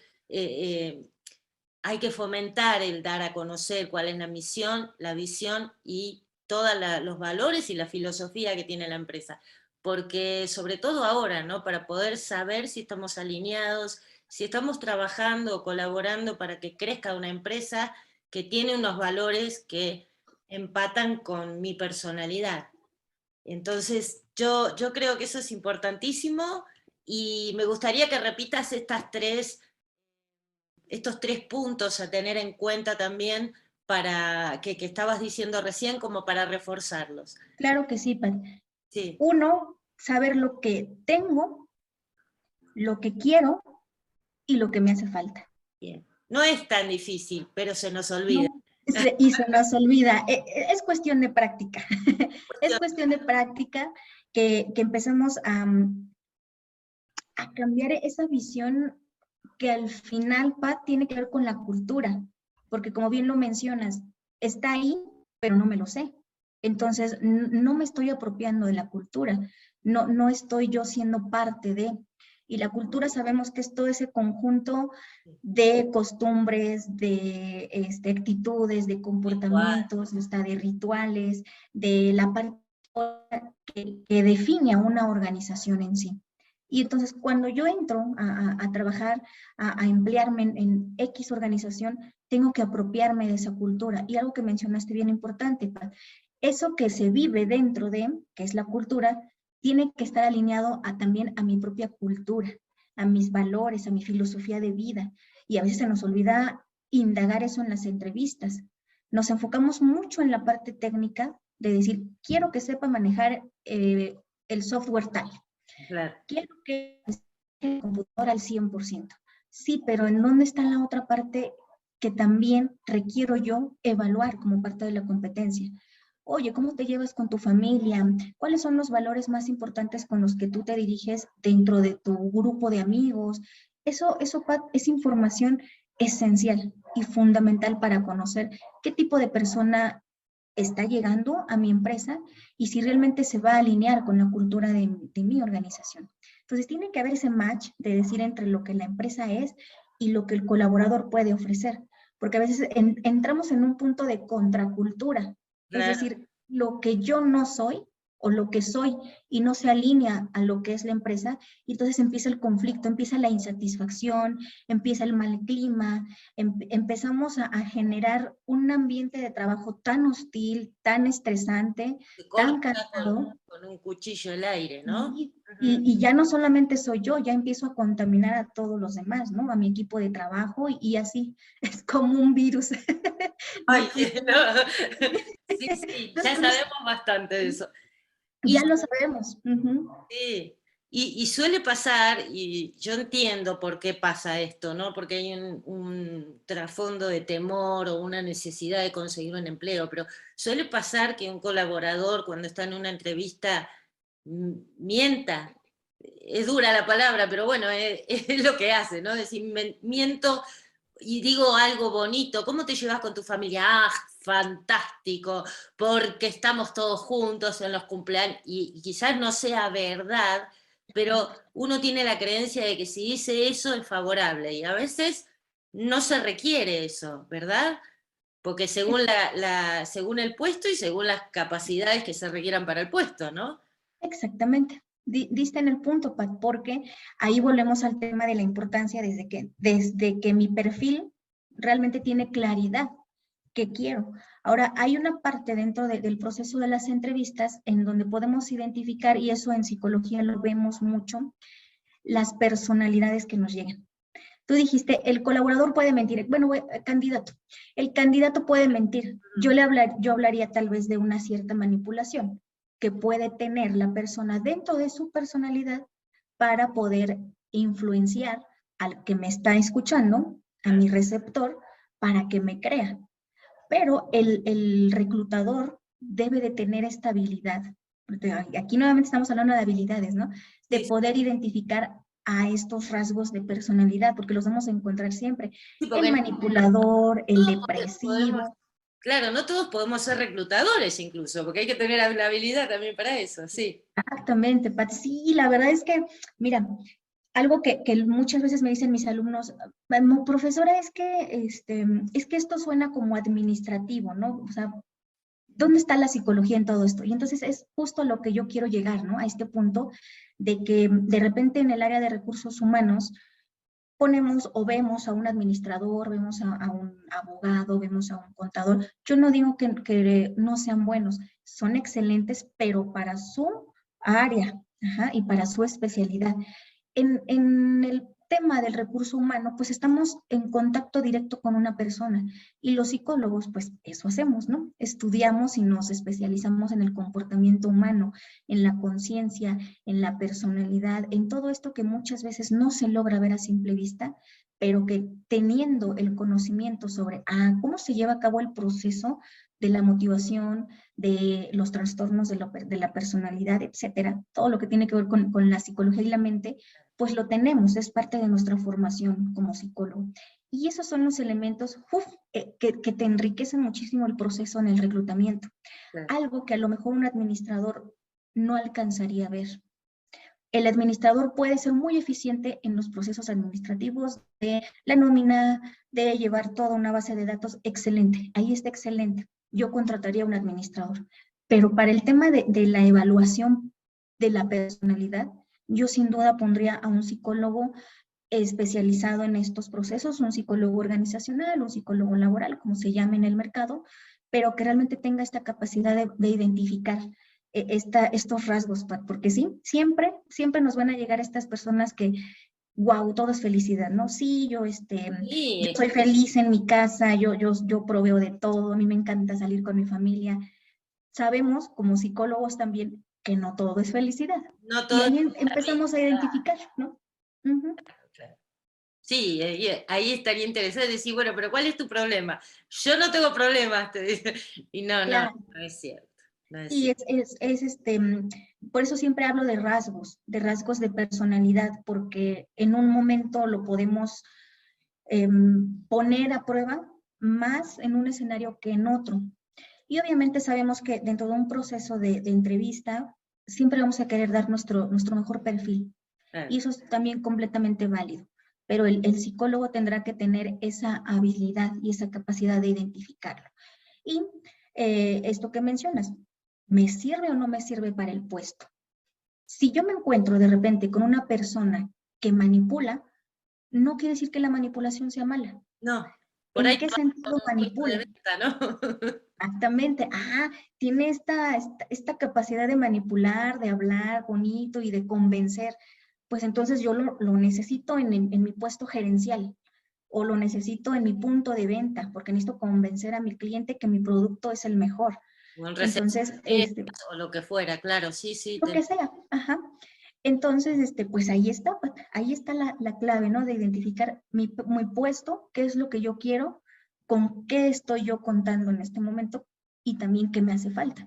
[SPEAKER 1] hay que fomentar el dar a conocer cuál es la misión, la visión y todos los valores y la filosofía que tiene la empresa. Porque sobre todo ahora, ¿no? Para poder saber si estamos alineados, si estamos trabajando o colaborando para que crezca una empresa que tiene unos valores que empatan con mi personalidad. Entonces, yo creo que eso es importantísimo y me gustaría que repitas estos 3 puntos a tener en cuenta también para que estabas diciendo recién, como para reforzarlos.
[SPEAKER 2] Claro que sí, Pat.
[SPEAKER 1] Sí.
[SPEAKER 2] 1, saber lo que tengo, lo que quiero y lo que me hace falta.
[SPEAKER 1] Bien. No es tan difícil, pero se nos olvida.
[SPEAKER 2] No, y se nos olvida. Es cuestión de práctica. Es cuestión de práctica que empecemos a cambiar esa visión que al final, Pat, tiene que ver con la cultura. Porque como bien lo mencionas, está ahí, pero no me lo sé. Entonces, no me estoy apropiando de la cultura. No estoy yo siendo parte de. Y la cultura sabemos que es todo ese conjunto de costumbres, de actitudes, de comportamientos, hasta de rituales, de la parte que define a una organización en sí. Y entonces cuando yo entro a trabajar, a emplearme en X organización, tengo que apropiarme de esa cultura. Y algo que mencionaste bien importante, Pat, eso que se vive dentro de, que es la cultura, tiene que estar alineado también a mi propia cultura, a mis valores, a mi filosofía de vida. Y a veces se nos olvida indagar eso en las entrevistas. Nos enfocamos mucho en la parte técnica, de decir, quiero que sepa manejar el software tal,
[SPEAKER 1] Claro.
[SPEAKER 2] quiero que esté el computador al 100%. Sí, pero ¿en dónde está la otra parte que también requiero yo evaluar como parte de la competencia? Oye, ¿cómo te llevas con tu familia? ¿Cuáles son los valores más importantes con los que tú te diriges dentro de tu grupo de amigos? Eso, Pat, es información esencial y fundamental para conocer qué tipo de persona está llegando a mi empresa y si realmente se va a alinear con la cultura de mi organización. Entonces, tiene que haber ese match de decir entre lo que la empresa es y lo que el colaborador puede ofrecer, porque a veces entramos en un punto de contracultura, es
[SPEAKER 1] Claro.
[SPEAKER 2] decir, lo que yo no soy o lo que soy y no se alinea a lo que es la empresa, y entonces empieza el conflicto, empieza la insatisfacción, empieza el mal clima, empezamos a generar un ambiente de trabajo tan hostil, tan estresante,
[SPEAKER 1] Se
[SPEAKER 2] tan
[SPEAKER 1] corta
[SPEAKER 2] cansado,
[SPEAKER 1] con un cuchillo el aire, ¿no?
[SPEAKER 2] y ya no solamente soy yo, ya empiezo a contaminar a todos los demás, ¿no? A mi equipo de trabajo y así, es como un virus.
[SPEAKER 1] Ay,
[SPEAKER 2] ¿No?
[SPEAKER 1] no. Sí, sí, ya
[SPEAKER 2] Entonces,
[SPEAKER 1] sabemos bastante de eso. Y
[SPEAKER 2] ya lo sabemos.
[SPEAKER 1] sí, y suele pasar, y yo entiendo por qué pasa esto, ¿no? Porque hay un trasfondo de temor o una necesidad de conseguir un empleo, pero suele pasar que un colaborador cuando está en una entrevista mienta. Es dura la palabra, pero bueno, es lo que hace, ¿no? Decir, miento y digo algo bonito. ¿Cómo te llevas con tu familia? Ah, fantástico, porque estamos todos juntos en los cumpleaños, y quizás no sea verdad, pero uno tiene la creencia de que si dice eso es favorable, y a veces no se requiere eso, ¿verdad? Porque según, según el puesto y según las capacidades que se requieran para el puesto, ¿no?
[SPEAKER 2] Exactamente. Diste en el punto, Pat, porque ahí volvemos al tema de la importancia desde que mi perfil realmente tiene claridad que quiero. Ahora, hay una parte dentro del proceso de las entrevistas en donde podemos identificar, y eso en psicología lo vemos mucho, las personalidades que nos llegan. Tú dijiste, el colaborador puede mentir. Bueno, candidato. El candidato puede mentir. Yo hablaría tal vez de una cierta manipulación que puede tener la persona dentro de su personalidad para poder influenciar al que me está escuchando, a mi receptor, para que me crea. Pero el reclutador debe de tener esta habilidad. Aquí nuevamente estamos hablando de habilidades, ¿no? De
[SPEAKER 1] Sí,
[SPEAKER 2] poder identificar a estos rasgos de personalidad, porque los vamos a encontrar siempre.
[SPEAKER 1] sí,
[SPEAKER 2] El
[SPEAKER 1] porque
[SPEAKER 2] manipulador, el
[SPEAKER 1] no podemos,
[SPEAKER 2] depresivo.
[SPEAKER 1] claro, no todos podemos ser reclutadores incluso, porque hay que tener la habilidad también para eso, sí.
[SPEAKER 2] Exactamente, Pat. Sí, la verdad es que, mira, algo que muchas veces me dicen mis alumnos, profesora, es que esto suena como administrativo, ¿no? O sea, ¿dónde está la psicología en todo esto? Y entonces es justo a lo que yo quiero llegar, ¿no? A este punto de que de repente en el área de recursos humanos ponemos o vemos a un administrador, vemos a un abogado, vemos a un contador. Yo no digo que no sean buenos, son excelentes, pero para su área, ajá, y para su especialidad. En el tema del recurso humano, pues estamos en contacto directo con una persona y los psicólogos, pues eso hacemos, ¿no? Estudiamos y nos especializamos en el comportamiento humano, en la conciencia, en la personalidad, en todo esto que muchas veces no se logra ver a simple vista, pero que teniendo el conocimiento sobre cómo se lleva a cabo el proceso de la motivación, de los trastornos de la personalidad, etcétera, todo lo que tiene que ver con la psicología y la mente, pues lo tenemos, es parte de nuestra formación como psicólogo. Y esos son los elementos que te enriquecen muchísimo el proceso en el reclutamiento.
[SPEAKER 1] Claro.
[SPEAKER 2] Algo que a lo mejor un administrador no alcanzaría a ver. El administrador puede ser muy eficiente en los procesos administrativos de la nómina, de llevar toda una base de datos, excelente, ahí está excelente. Yo contrataría a un administrador. Pero para el tema de la evaluación de la personalidad, yo sin duda pondría a un psicólogo especializado en estos procesos, un psicólogo organizacional, un psicólogo laboral, como se llame en el mercado, pero que realmente tenga esta capacidad de identificar estos rasgos, porque sí, siempre nos van a llegar estas personas que, wow, todo es felicidad, ¿no? Sí, yo
[SPEAKER 1] Sí,
[SPEAKER 2] soy feliz en mi casa, yo proveo de todo, a mí me encanta salir con mi familia. sabemos como psicólogos también que no todo es felicidad.
[SPEAKER 1] No
[SPEAKER 2] Y
[SPEAKER 1] todo
[SPEAKER 2] ahí
[SPEAKER 1] es
[SPEAKER 2] empezamos a identificar, ¿no? Ujú.
[SPEAKER 1] claro. Sí, ahí estaría interesante decir, bueno, pero ¿cuál es tu problema? Yo no tengo problemas, te dice. Y no
[SPEAKER 2] Claro.
[SPEAKER 1] es cierto. No es
[SPEAKER 2] Y
[SPEAKER 1] cierto.
[SPEAKER 2] por eso siempre hablo de rasgos de personalidad, porque en un momento lo podemos poner a prueba más en un escenario que en otro. Y obviamente sabemos que dentro de un proceso de entrevista, siempre vamos a querer dar nuestro mejor perfil. Y
[SPEAKER 1] Claro.
[SPEAKER 2] eso es también completamente válido. Pero el psicólogo tendrá que tener esa habilidad y esa capacidad de identificarlo. Y esto que mencionas, ¿me sirve o no me sirve para el puesto? Si yo me encuentro de repente con una persona que manipula, no quiere decir que la manipulación sea mala.
[SPEAKER 1] No, por
[SPEAKER 2] ¿En
[SPEAKER 1] ahí
[SPEAKER 2] qué
[SPEAKER 1] va
[SPEAKER 2] sentido
[SPEAKER 1] como un puesto de
[SPEAKER 2] manipula?
[SPEAKER 1] venta, ¿no?
[SPEAKER 2] Exactamente. Tiene esta capacidad de manipular, de hablar bonito y de convencer. Pues entonces yo lo necesito en mi puesto gerencial o lo necesito en mi punto de venta, porque necesito convencer a mi cliente que mi producto es el mejor.
[SPEAKER 1] O en
[SPEAKER 2] Entonces,
[SPEAKER 1] recetas o lo que fuera, claro, sí, sí.
[SPEAKER 2] lo que sea, ajá. Entonces, pues ahí está la clave, ¿no? De identificar mi puesto, qué es lo que yo quiero, con qué estoy yo contando en este momento y también qué me hace falta.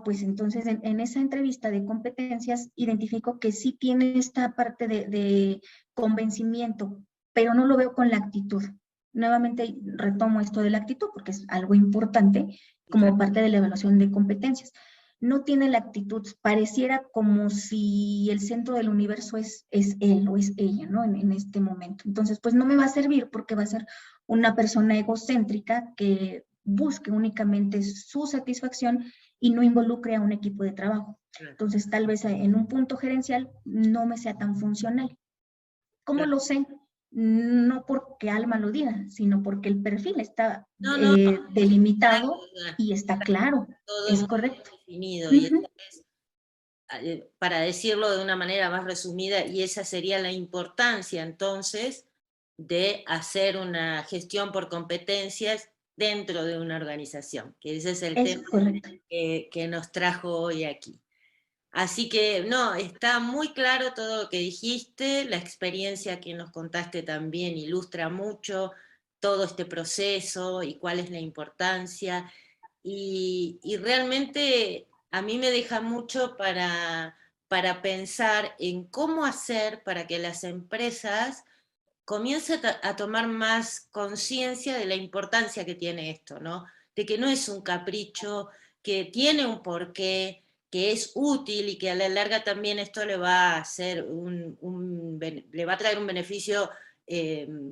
[SPEAKER 2] Pues entonces en esa entrevista de competencias identifico que sí tiene esta parte de convencimiento, pero no lo veo con la actitud. Nuevamente retomo esto de la actitud porque es algo importante como parte de la evaluación de competencias. No tiene la actitud, pareciera como si el centro del universo es él o es ella, ¿no? En este momento. Entonces, pues no me va a servir porque va a ser una persona egocéntrica que busque únicamente su satisfacción y no involucre a un equipo de trabajo. Entonces, tal vez en un punto gerencial no me sea tan funcional. ¿Cómo lo sé? No porque Alma lo diga, sino porque el perfil está
[SPEAKER 1] No, no,
[SPEAKER 2] delimitado y está claro.
[SPEAKER 1] todo
[SPEAKER 2] Es
[SPEAKER 1] muy
[SPEAKER 2] correcto.
[SPEAKER 1] definido. Y
[SPEAKER 2] Ujú.
[SPEAKER 1] para decirlo de una manera más resumida, y esa sería la importancia entonces de hacer una gestión por competencias dentro de una organización, que ese es el
[SPEAKER 2] Es
[SPEAKER 1] tema
[SPEAKER 2] correcto.
[SPEAKER 1] que nos trajo hoy aquí. Así que no, está muy claro todo lo que dijiste, la experiencia que nos contaste también ilustra mucho todo este proceso y cuál es la importancia. Y realmente a mí me deja mucho para pensar en cómo hacer para que las empresas comiencen a tomar más conciencia de la importancia que tiene esto, ¿no? De que no es un capricho, que tiene un porqué, que es útil y que a la larga también esto le va a hacer le va a traer un beneficio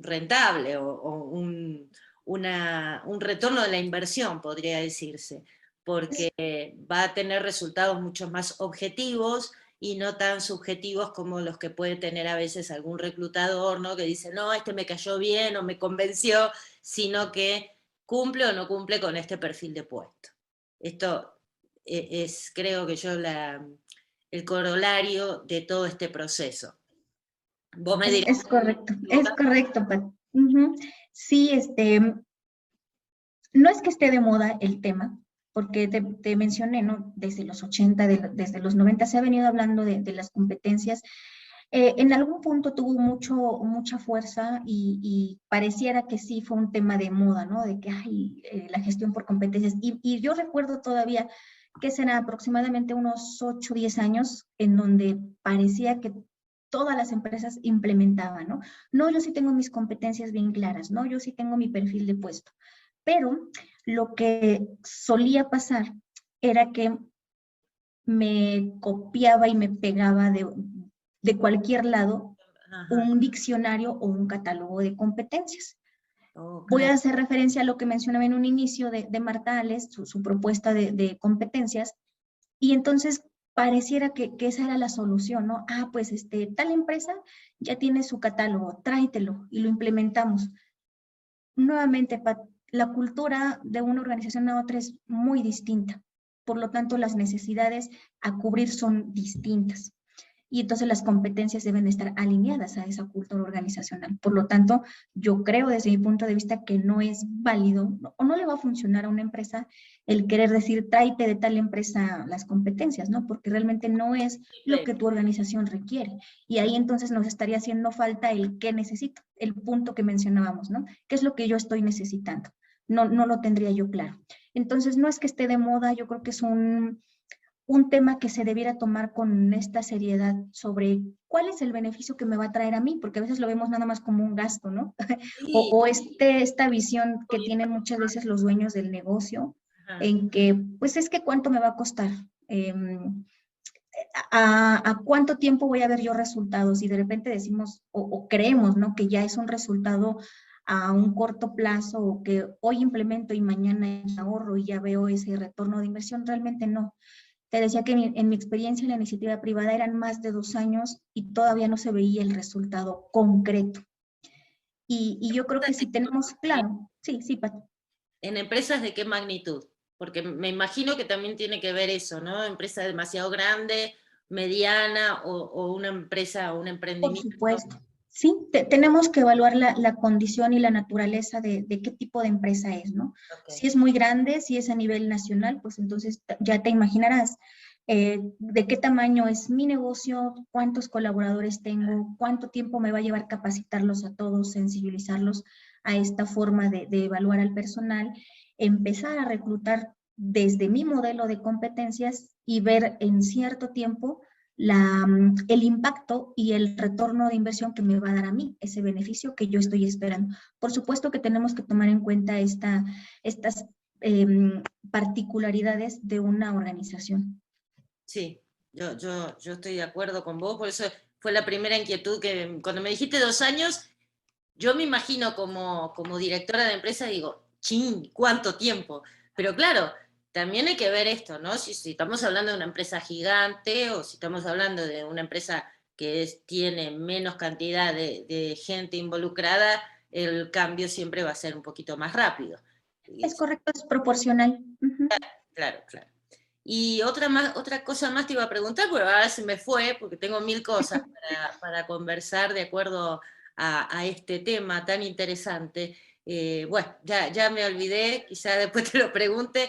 [SPEAKER 1] rentable o un retorno de la inversión, podría decirse, porque va a tener resultados mucho más objetivos y no tan subjetivos como los que puede tener a veces algún reclutador, ¿no? Que dice, no, este me cayó bien o me convenció, sino que cumple o no cumple con este perfil de puesto. Esto es, creo que yo, el corolario de todo este proceso. Vos me dirás,
[SPEAKER 2] Es correcto, Pat. Ujú. Sí, no es que esté de moda el tema, porque te mencioné, ¿no? Desde los 80, desde los 90 se ha venido hablando de las competencias. En algún punto tuvo mucha fuerza y pareciera que sí fue un tema de moda, ¿no? De que hay la gestión por competencias. Y yo recuerdo todavía que será aproximadamente unos 8 o 10 años en donde parecía que todas las empresas implementaban, ¿no? No, yo sí tengo mis competencias bien claras, ¿no? Yo sí tengo mi perfil de puesto. Pero lo que solía pasar era que me copiaba y me pegaba de cualquier lado
[SPEAKER 1] ajá,
[SPEAKER 2] un diccionario o un catálogo de competencias.
[SPEAKER 1] oh,
[SPEAKER 2] Voy
[SPEAKER 1] claro,
[SPEAKER 2] a hacer referencia a lo que mencionaba en un inicio de Marta Ales, su propuesta de competencias, y entonces pareciera que esa era la solución, ¿no? Pues tal empresa ya tiene su catálogo, tráetelo y lo implementamos. Nuevamente, Pat, la cultura de una organización a otra es muy distinta. Por lo tanto, las necesidades a cubrir son distintas. y entonces las competencias deben estar alineadas a esa cultura organizacional. Por lo tanto, yo creo desde mi punto de vista que no es válido o no le va a funcionar a una empresa el querer decir tráete de tal empresa las competencias, ¿no? Porque realmente no es lo que tu organización requiere. Y ahí entonces nos estaría haciendo falta el qué necesito, el punto que mencionábamos, ¿no? ¿Qué es lo que yo estoy necesitando? No lo tendría yo claro. Entonces, no es que esté de moda, yo creo que es un tema que se debiera tomar con esta seriedad sobre cuál es el beneficio que me va a traer a mí, porque a veces lo vemos nada más como un gasto, ¿no?
[SPEAKER 1] Sí.
[SPEAKER 2] O esta visión que tienen muchas veces los dueños del negocio,
[SPEAKER 1] Ajá.
[SPEAKER 2] en que, pues es que cuánto me va a costar, a cuánto tiempo voy a ver yo resultados, y de repente decimos, o creemos, ¿no? Que ya es un resultado a un corto plazo, o que hoy implemento y mañana ahorro y ya veo ese retorno de inversión. Realmente no. Te decía que en mi experiencia en la iniciativa privada eran más de 2 años y todavía no se veía el resultado concreto. Y yo creo que si tenemos claro, sí, Pati.
[SPEAKER 1] ¿En empresas de qué magnitud? Porque me imagino que también tiene que ver eso, ¿no? Empresa demasiado grande, mediana, o una empresa o un
[SPEAKER 2] Por
[SPEAKER 1] emprendimiento.
[SPEAKER 2] supuesto. Sí, tenemos que evaluar la condición y la naturaleza de qué tipo de empresa es, ¿no?
[SPEAKER 1] Okay.
[SPEAKER 2] Si es muy grande, si es a nivel nacional, pues entonces ya te imaginarás de qué tamaño es mi negocio, cuántos colaboradores tengo, cuánto tiempo me va a llevar capacitarlos a todos, sensibilizarlos a esta forma de evaluar al personal, empezar a reclutar desde mi modelo de competencias y ver en cierto tiempo el impacto y el retorno de inversión que me va a dar a mí, ese beneficio que yo estoy esperando. Por supuesto que tenemos que tomar en cuenta estas particularidades de una organización.
[SPEAKER 1] Sí, yo estoy de acuerdo con vos, por eso fue la primera inquietud que cuando me dijiste 2 años, yo me imagino como directora de empresa, digo, ching, ¿cuánto tiempo? Pero claro, también hay que ver esto, ¿no? Si estamos hablando de una empresa gigante o si estamos hablando de una empresa que tiene menos cantidad de gente involucrada, el cambio siempre va a ser un poquito más rápido.
[SPEAKER 2] Es correcto, es proporcional.
[SPEAKER 1] Claro, claro. Y otra cosa más te iba a preguntar, porque ahora se me fue, porque tengo 1000 cosas para conversar de acuerdo a este tema tan interesante. Bueno, ya me olvidé, quizá después te lo pregunte,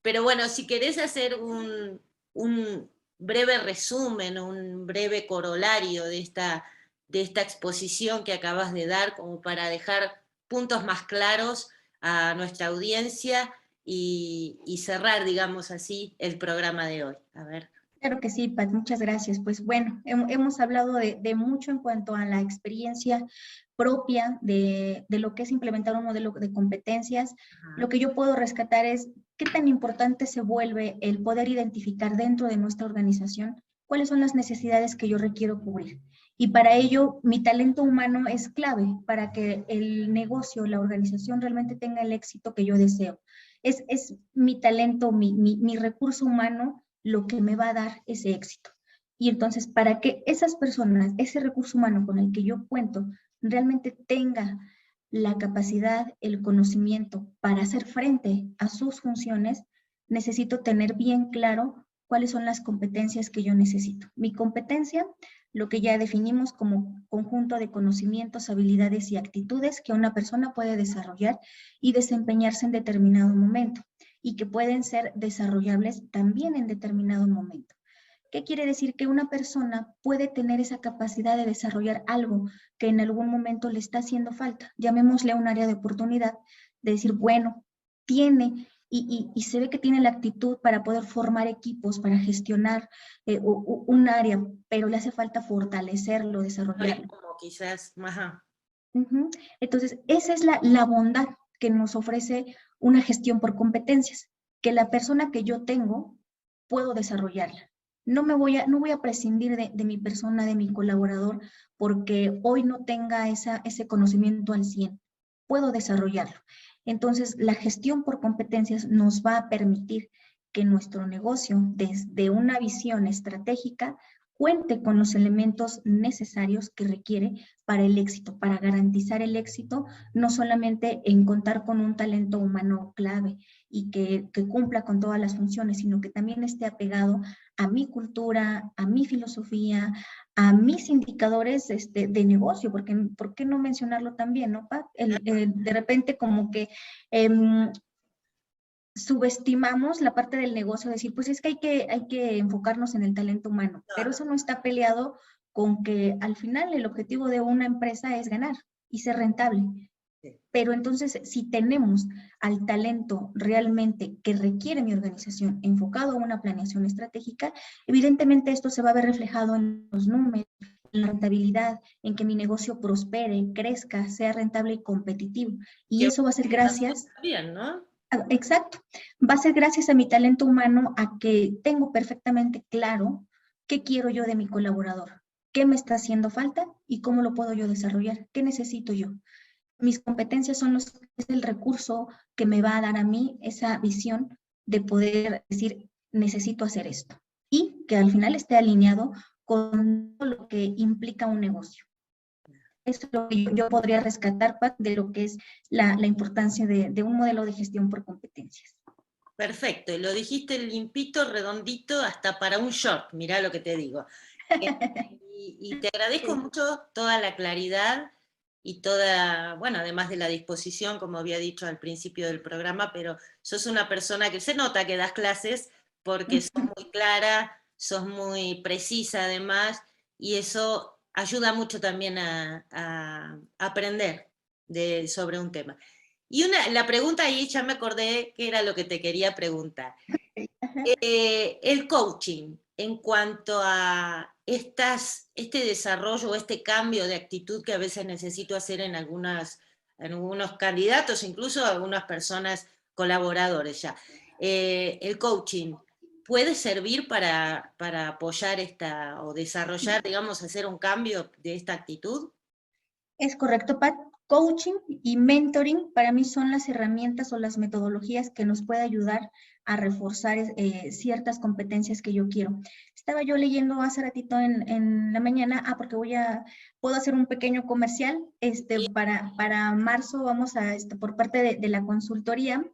[SPEAKER 1] pero bueno, si querés hacer un breve resumen, un breve corolario de esta exposición que acabas de dar, como para dejar puntos más claros a nuestra audiencia y cerrar, digamos así, el programa de hoy. A ver.
[SPEAKER 2] Claro que sí, Pat, muchas gracias. Pues bueno, hemos hablado de mucho en cuanto a la experiencia propia de lo que es implementar un modelo de competencias.
[SPEAKER 1] Ajá.
[SPEAKER 2] Lo que yo puedo rescatar es qué tan importante se vuelve el poder identificar dentro de nuestra organización cuáles son las necesidades que yo requiero cubrir. Y para ello, mi talento humano es clave para que el negocio, la organización realmente tenga el éxito que yo deseo. Es mi talento, mi recurso humano lo que me va a dar ese éxito. Y entonces, para que esas personas, ese recurso humano con el que yo cuento, realmente tenga la capacidad, el conocimiento para hacer frente a sus funciones, necesito tener bien claro cuáles son las competencias que yo necesito. Mi competencia, lo que ya definimos como conjunto de conocimientos, habilidades y actitudes que una persona puede desarrollar y desempeñarse en determinado momento, y que pueden ser desarrollables también en determinado momento. ¿Qué quiere decir? Que una persona puede tener esa capacidad de desarrollar algo que en algún momento le está haciendo falta. Llamémosle un área de oportunidad, de decir, bueno, tiene y se ve que tiene la actitud para poder formar equipos, para gestionar un área, pero le hace falta fortalecerlo, desarrollarlo.
[SPEAKER 1] Como quizás, ajá.
[SPEAKER 2] Entonces, esa es la bondad que nos ofrece una gestión por competencias, que la persona que yo tengo puedo desarrollarla. No voy a prescindir de mi persona, de mi colaborador, porque hoy no tenga ese conocimiento al 100. Puedo desarrollarlo. Entonces, la gestión por competencias nos va a permitir que nuestro negocio, desde una visión estratégica, cuente con los elementos necesarios que requiere para el éxito, para garantizar el éxito, no solamente en contar con un talento humano clave y que cumpla con todas las funciones, sino que también esté apegado a mi cultura, a mi filosofía, a mis indicadores de negocio, porque ¿por qué no mencionarlo también, no, Pat? De repente como que subestimamos la parte del negocio, decir, pues es que hay que enfocarnos en el talento humano, pero eso no está peleado con que al final el objetivo de una empresa es ganar y ser rentable. Pero entonces, si tenemos al talento realmente que requiere mi organización enfocado a una planeación estratégica, evidentemente esto se va a ver reflejado en los números, en la rentabilidad, en que mi negocio prospere, crezca, sea rentable y competitivo. Y eso va a ser gracias...
[SPEAKER 1] Bien, ¿no?
[SPEAKER 2] Exacto. Va a ser gracias a mi talento humano, a que tengo perfectamente claro qué quiero yo de mi colaborador, qué me está haciendo falta y cómo lo puedo yo desarrollar, qué necesito yo. Mis competencias es el recurso que me va a dar a mí esa visión de poder decir, necesito hacer esto. Y que al final esté alineado con todo lo que implica un negocio. Eso es lo que yo podría rescatar, Pat, de lo que es la importancia de un modelo de gestión por competencias.
[SPEAKER 1] Perfecto, y lo dijiste limpito, redondito, hasta para un short, mirá lo que te digo. Y te agradezco mucho toda la claridad y toda, bueno, además de la disposición, como había dicho al principio del programa, pero sos una persona que se nota que das clases porque sos muy clara, sos muy precisa además, y eso ayuda mucho también a aprender sobre un tema. Y la pregunta ahí ya me acordé que era lo que te quería preguntar. El coaching, en cuanto a este desarrollo o este cambio de actitud que a veces necesito hacer en algunos candidatos, incluso algunas personas colaboradores ya. El coaching puede servir para apoyar o desarrollar, digamos, hacer un cambio de esta actitud.
[SPEAKER 2] Es correcto, Pat. Coaching y mentoring para mí son las herramientas o las metodologías que nos puede ayudar a reforzar ciertas competencias que yo quiero. Estaba yo leyendo hace ratito en la mañana, porque puedo hacer un pequeño comercial, para marzo vamos a, por parte de la consultoría,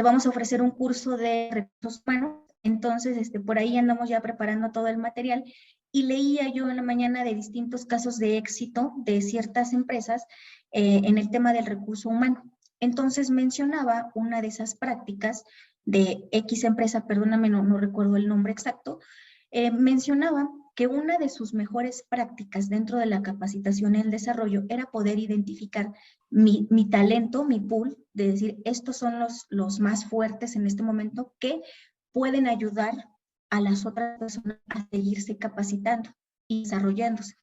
[SPEAKER 2] vamos a ofrecer un curso de recursos humanos. Entonces, por ahí andamos ya preparando todo el material. Y leía yo en la mañana de distintos casos de éxito de ciertas empresas en el tema del recurso humano. Entonces mencionaba una de esas prácticas de X empresa, perdóname, no recuerdo el nombre exacto, mencionaba que una de sus mejores prácticas dentro de la capacitación y el desarrollo era poder identificar mi talento, mi pool, de decir, estos son los más fuertes en este momento que pueden ayudar a las otras personas a seguirse capacitando y desarrollándose.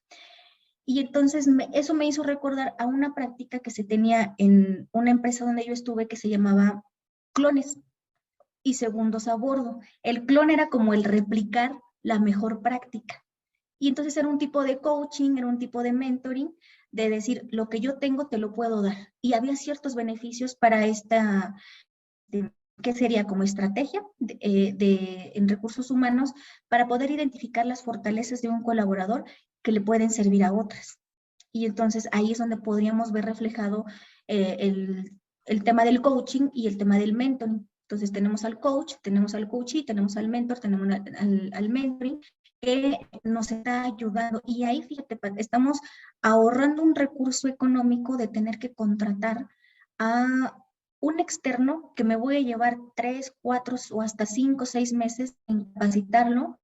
[SPEAKER 2] Y entonces eso me hizo recordar a una práctica que se tenía en una empresa donde yo estuve que se llamaba clones y segundos a bordo. El clon era como el replicar la mejor práctica. Y entonces era un tipo de coaching, era un tipo de mentoring, de decir, lo que yo tengo te lo puedo dar. Y había ciertos beneficios para ¿qué sería como estrategia en recursos humanos para poder identificar las fortalezas de un colaborador que le pueden servir a otras? Y entonces ahí es donde podríamos ver reflejado el tema del coaching y el tema del mentoring. Entonces tenemos al coach, tenemos al coachee, tenemos al mentor, tenemos al mentoring, que nos está ayudando. Y ahí, fíjate, estamos ahorrando un recurso económico de tener que contratar a un externo que me voy a llevar 3, 4 o hasta 5, 6 meses en capacitarlo,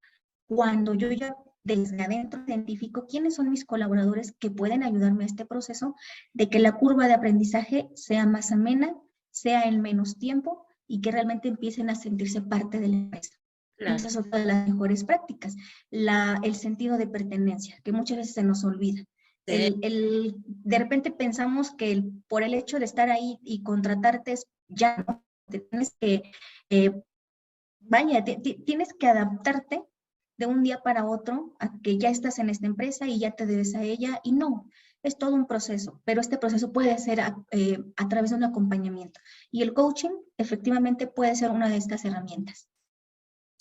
[SPEAKER 2] cuando yo ya desde adentro identifico quiénes son mis colaboradores que pueden ayudarme a este proceso de que la curva de aprendizaje sea más amena, sea en menos tiempo y que realmente empiecen a sentirse parte de la empresa. Claro. Esa es otra de las mejores prácticas, el sentido de pertenencia, que muchas veces se nos olvida. De repente pensamos que por el hecho de estar ahí y contratarte ya no, tienes que, tienes que adaptarte de un día para otro a que ya estás en esta empresa y ya te debes a ella, y no, es todo un proceso, pero este proceso puede ser a través de un acompañamiento, y el coaching efectivamente puede ser una de estas herramientas.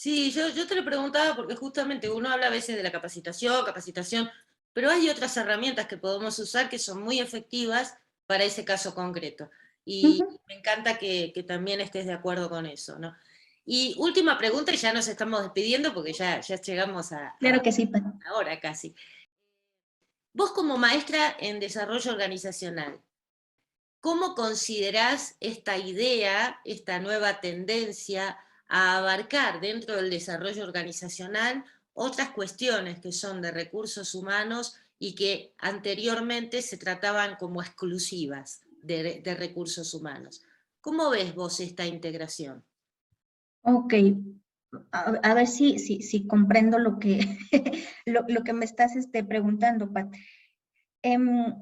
[SPEAKER 1] Sí, yo te lo preguntaba porque justamente uno habla a veces de la capacitación, pero hay otras herramientas que podemos usar que son muy efectivas para ese caso concreto. Y
[SPEAKER 2] Ujú,
[SPEAKER 1] me encanta que también estés de acuerdo con eso, ¿no? Y última pregunta, y ya nos estamos despidiendo porque ya llegamos
[SPEAKER 2] claro que sí, Pat.
[SPEAKER 1] a hora casi. Vos como maestra en desarrollo organizacional, ¿cómo considerás esta idea, esta nueva tendencia a abarcar dentro del desarrollo organizacional otras cuestiones que son de recursos humanos y que anteriormente se trataban como exclusivas de recursos humanos? ¿Cómo ves vos esta integración?
[SPEAKER 2] Ok, a ver si comprendo lo que, lo que me estás preguntando, Pat. Em,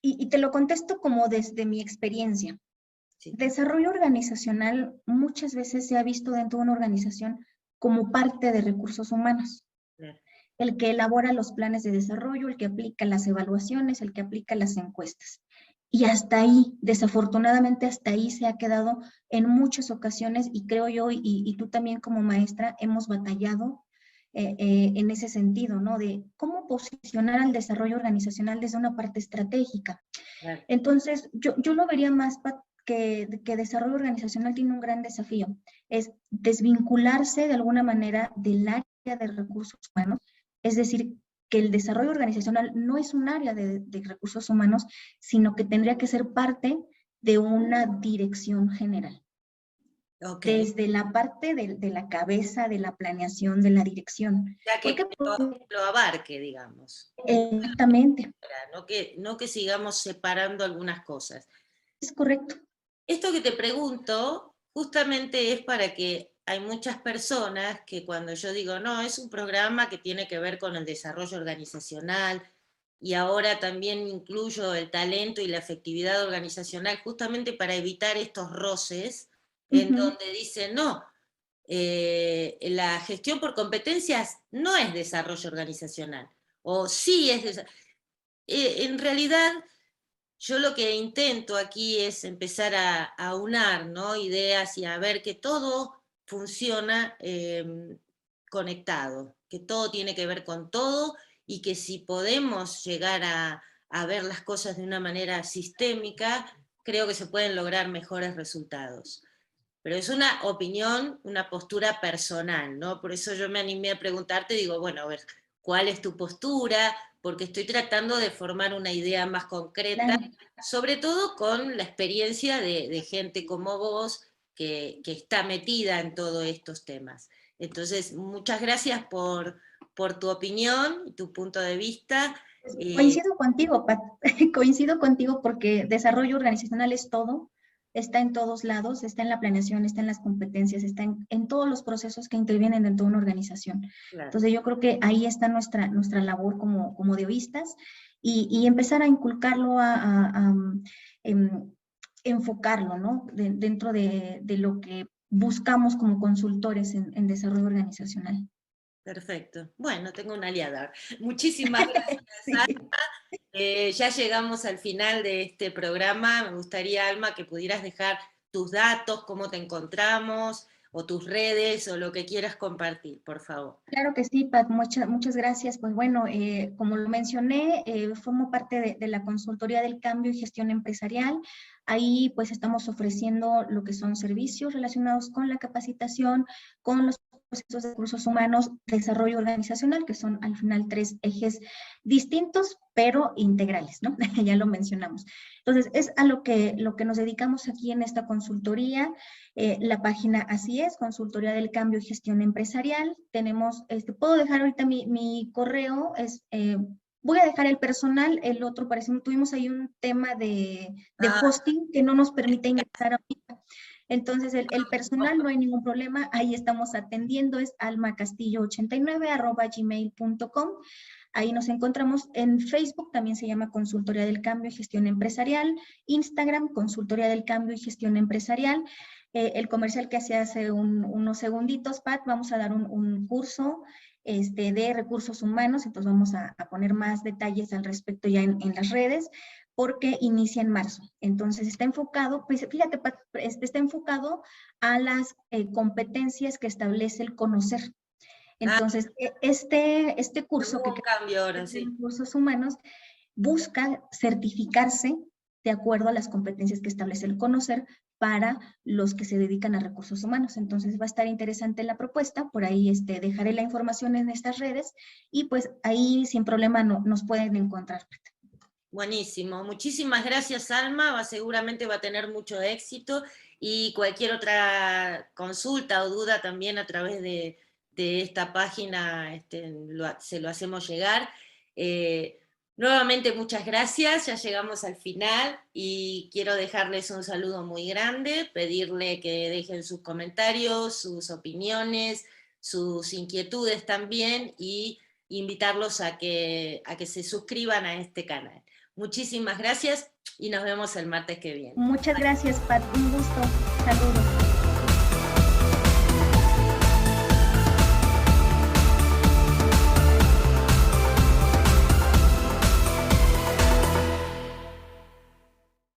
[SPEAKER 2] y te lo contesto como desde mi experiencia.
[SPEAKER 1] Sí,
[SPEAKER 2] Desarrollo organizacional muchas veces se ha visto dentro de una organización como parte de recursos humanos.
[SPEAKER 1] claro.
[SPEAKER 2] El que elabora los planes de desarrollo, el que aplica las evaluaciones, el que aplica las encuestas. Y hasta ahí, desafortunadamente hasta ahí se ha quedado en muchas ocasiones y creo yo, y tú también como maestra, hemos batallado en ese sentido, ¿no? De cómo posicionar al desarrollo organizacional desde una parte estratégica.
[SPEAKER 1] Claro.
[SPEAKER 2] Entonces, yo lo vería más que desarrollo organizacional tiene un gran desafío, es desvincularse de alguna manera del área de recursos humanos, es decir, que el desarrollo organizacional no es un área de recursos humanos, sino que tendría que ser parte de una dirección general.
[SPEAKER 1] Ok,
[SPEAKER 2] Desde la parte de la cabeza, de la planeación, de la dirección.
[SPEAKER 1] ya
[SPEAKER 2] ¿Por qué?
[SPEAKER 1] que lo abarque, digamos,
[SPEAKER 2] Exactamente,
[SPEAKER 1] no que sigamos separando algunas cosas.
[SPEAKER 2] es correcto.
[SPEAKER 1] Esto que te pregunto justamente es para que hay muchas personas que cuando yo digo, no, es un programa que tiene que ver con el desarrollo organizacional y ahora también incluyo el talento y la efectividad organizacional justamente para evitar estos roces en
[SPEAKER 2] Ujú.
[SPEAKER 1] donde dicen, no, la gestión por competencias no es desarrollo organizacional, o sí es desarrollo. En realidad yo lo que intento aquí es empezar a unar, ¿no?, ideas y a ver que todo funciona conectado, que todo tiene que ver con todo y que si podemos llegar a ver las cosas de una manera sistémica, creo que se pueden lograr mejores resultados. Pero es una opinión, una postura personal, ¿no? Por eso yo me animé a preguntarte, digo, bueno, a ver, ¿cuál es tu postura? Porque estoy tratando de formar una idea más concreta,
[SPEAKER 2] Claro.
[SPEAKER 1] sobre todo con la experiencia de gente como vos, que está metida en todos estos temas. Entonces, muchas gracias por tu opinión y tu punto de vista. Eh,
[SPEAKER 2] Coincido contigo, Pat. Coincido contigo porque desarrollo organizacional es todo, está en todos lados, está en la planeación, está en las competencias, está en todos los procesos que intervienen dentro de una organización.
[SPEAKER 1] claro.
[SPEAKER 2] Entonces yo creo que ahí está nuestra labor como deoístas y empezar a inculcarlo, em, enfocarlo, ¿no? Dentro de lo que buscamos como consultores en desarrollo organizacional.
[SPEAKER 1] Perfecto. Bueno, tengo una aliada. Muchísimas gracias.
[SPEAKER 2] Sí.
[SPEAKER 1] Ya llegamos al final de este programa. Me gustaría, Alma, que pudieras dejar tus datos, cómo te encontramos, o tus redes, o lo que quieras compartir, por favor.
[SPEAKER 2] Claro que sí, Pat, muchas gracias. Pues bueno, como lo mencioné, formo parte de la consultoría del cambio y gestión empresarial. Ahí pues estamos ofreciendo lo que son servicios relacionados con la capacitación, con los procesos de recursos humanos, desarrollo organizacional, que son al final tres ejes distintos, pero integrales, ¿no? Ya lo mencionamos. Entonces, es a lo que nos dedicamos aquí en esta consultoría. La página así es, Consultoría del Cambio y Gestión Empresarial. Tenemos, puedo dejar ahorita mi correo, voy a dejar el personal, el otro parece, tuvimos ahí un tema de
[SPEAKER 1] Ah,
[SPEAKER 2] hosting que no nos permite ingresar ahorita. Entonces, el personal no hay ningún problema, ahí estamos atendiendo, es almacastillo89@gmail.com. Ahí nos encontramos en Facebook, también se llama Consultoría del Cambio y Gestión Empresarial, Instagram, Consultoría del Cambio y Gestión Empresarial. El comercial que hacía hace unos segunditos, Pat, vamos a dar un curso de recursos humanos, entonces vamos a poner más detalles al respecto ya en las redes, porque inicia en marzo. Entonces está enfocado, pues fíjate, está enfocado a las competencias que establece el conocer. Entonces, este curso que
[SPEAKER 1] un cambio ahora, sí.
[SPEAKER 2] Recursos Humanos busca certificarse de acuerdo a las competencias que establece el conocer para los que se dedican a recursos humanos. Entonces va a estar interesante la propuesta, por ahí dejaré la información en estas redes y pues ahí sin problema nos pueden encontrar.
[SPEAKER 1] Buenísimo, muchísimas gracias Alma, seguramente va a tener mucho éxito y cualquier otra consulta o duda también a través de esta página se lo hacemos llegar. Nuevamente muchas gracias, ya llegamos al final y quiero dejarles un saludo muy grande, pedirle que dejen sus comentarios, sus opiniones, sus inquietudes también y invitarlos a que se suscriban a este canal. Muchísimas gracias y nos vemos el martes que viene.
[SPEAKER 2] Muchas gracias, Pat. Un gusto. Saludos.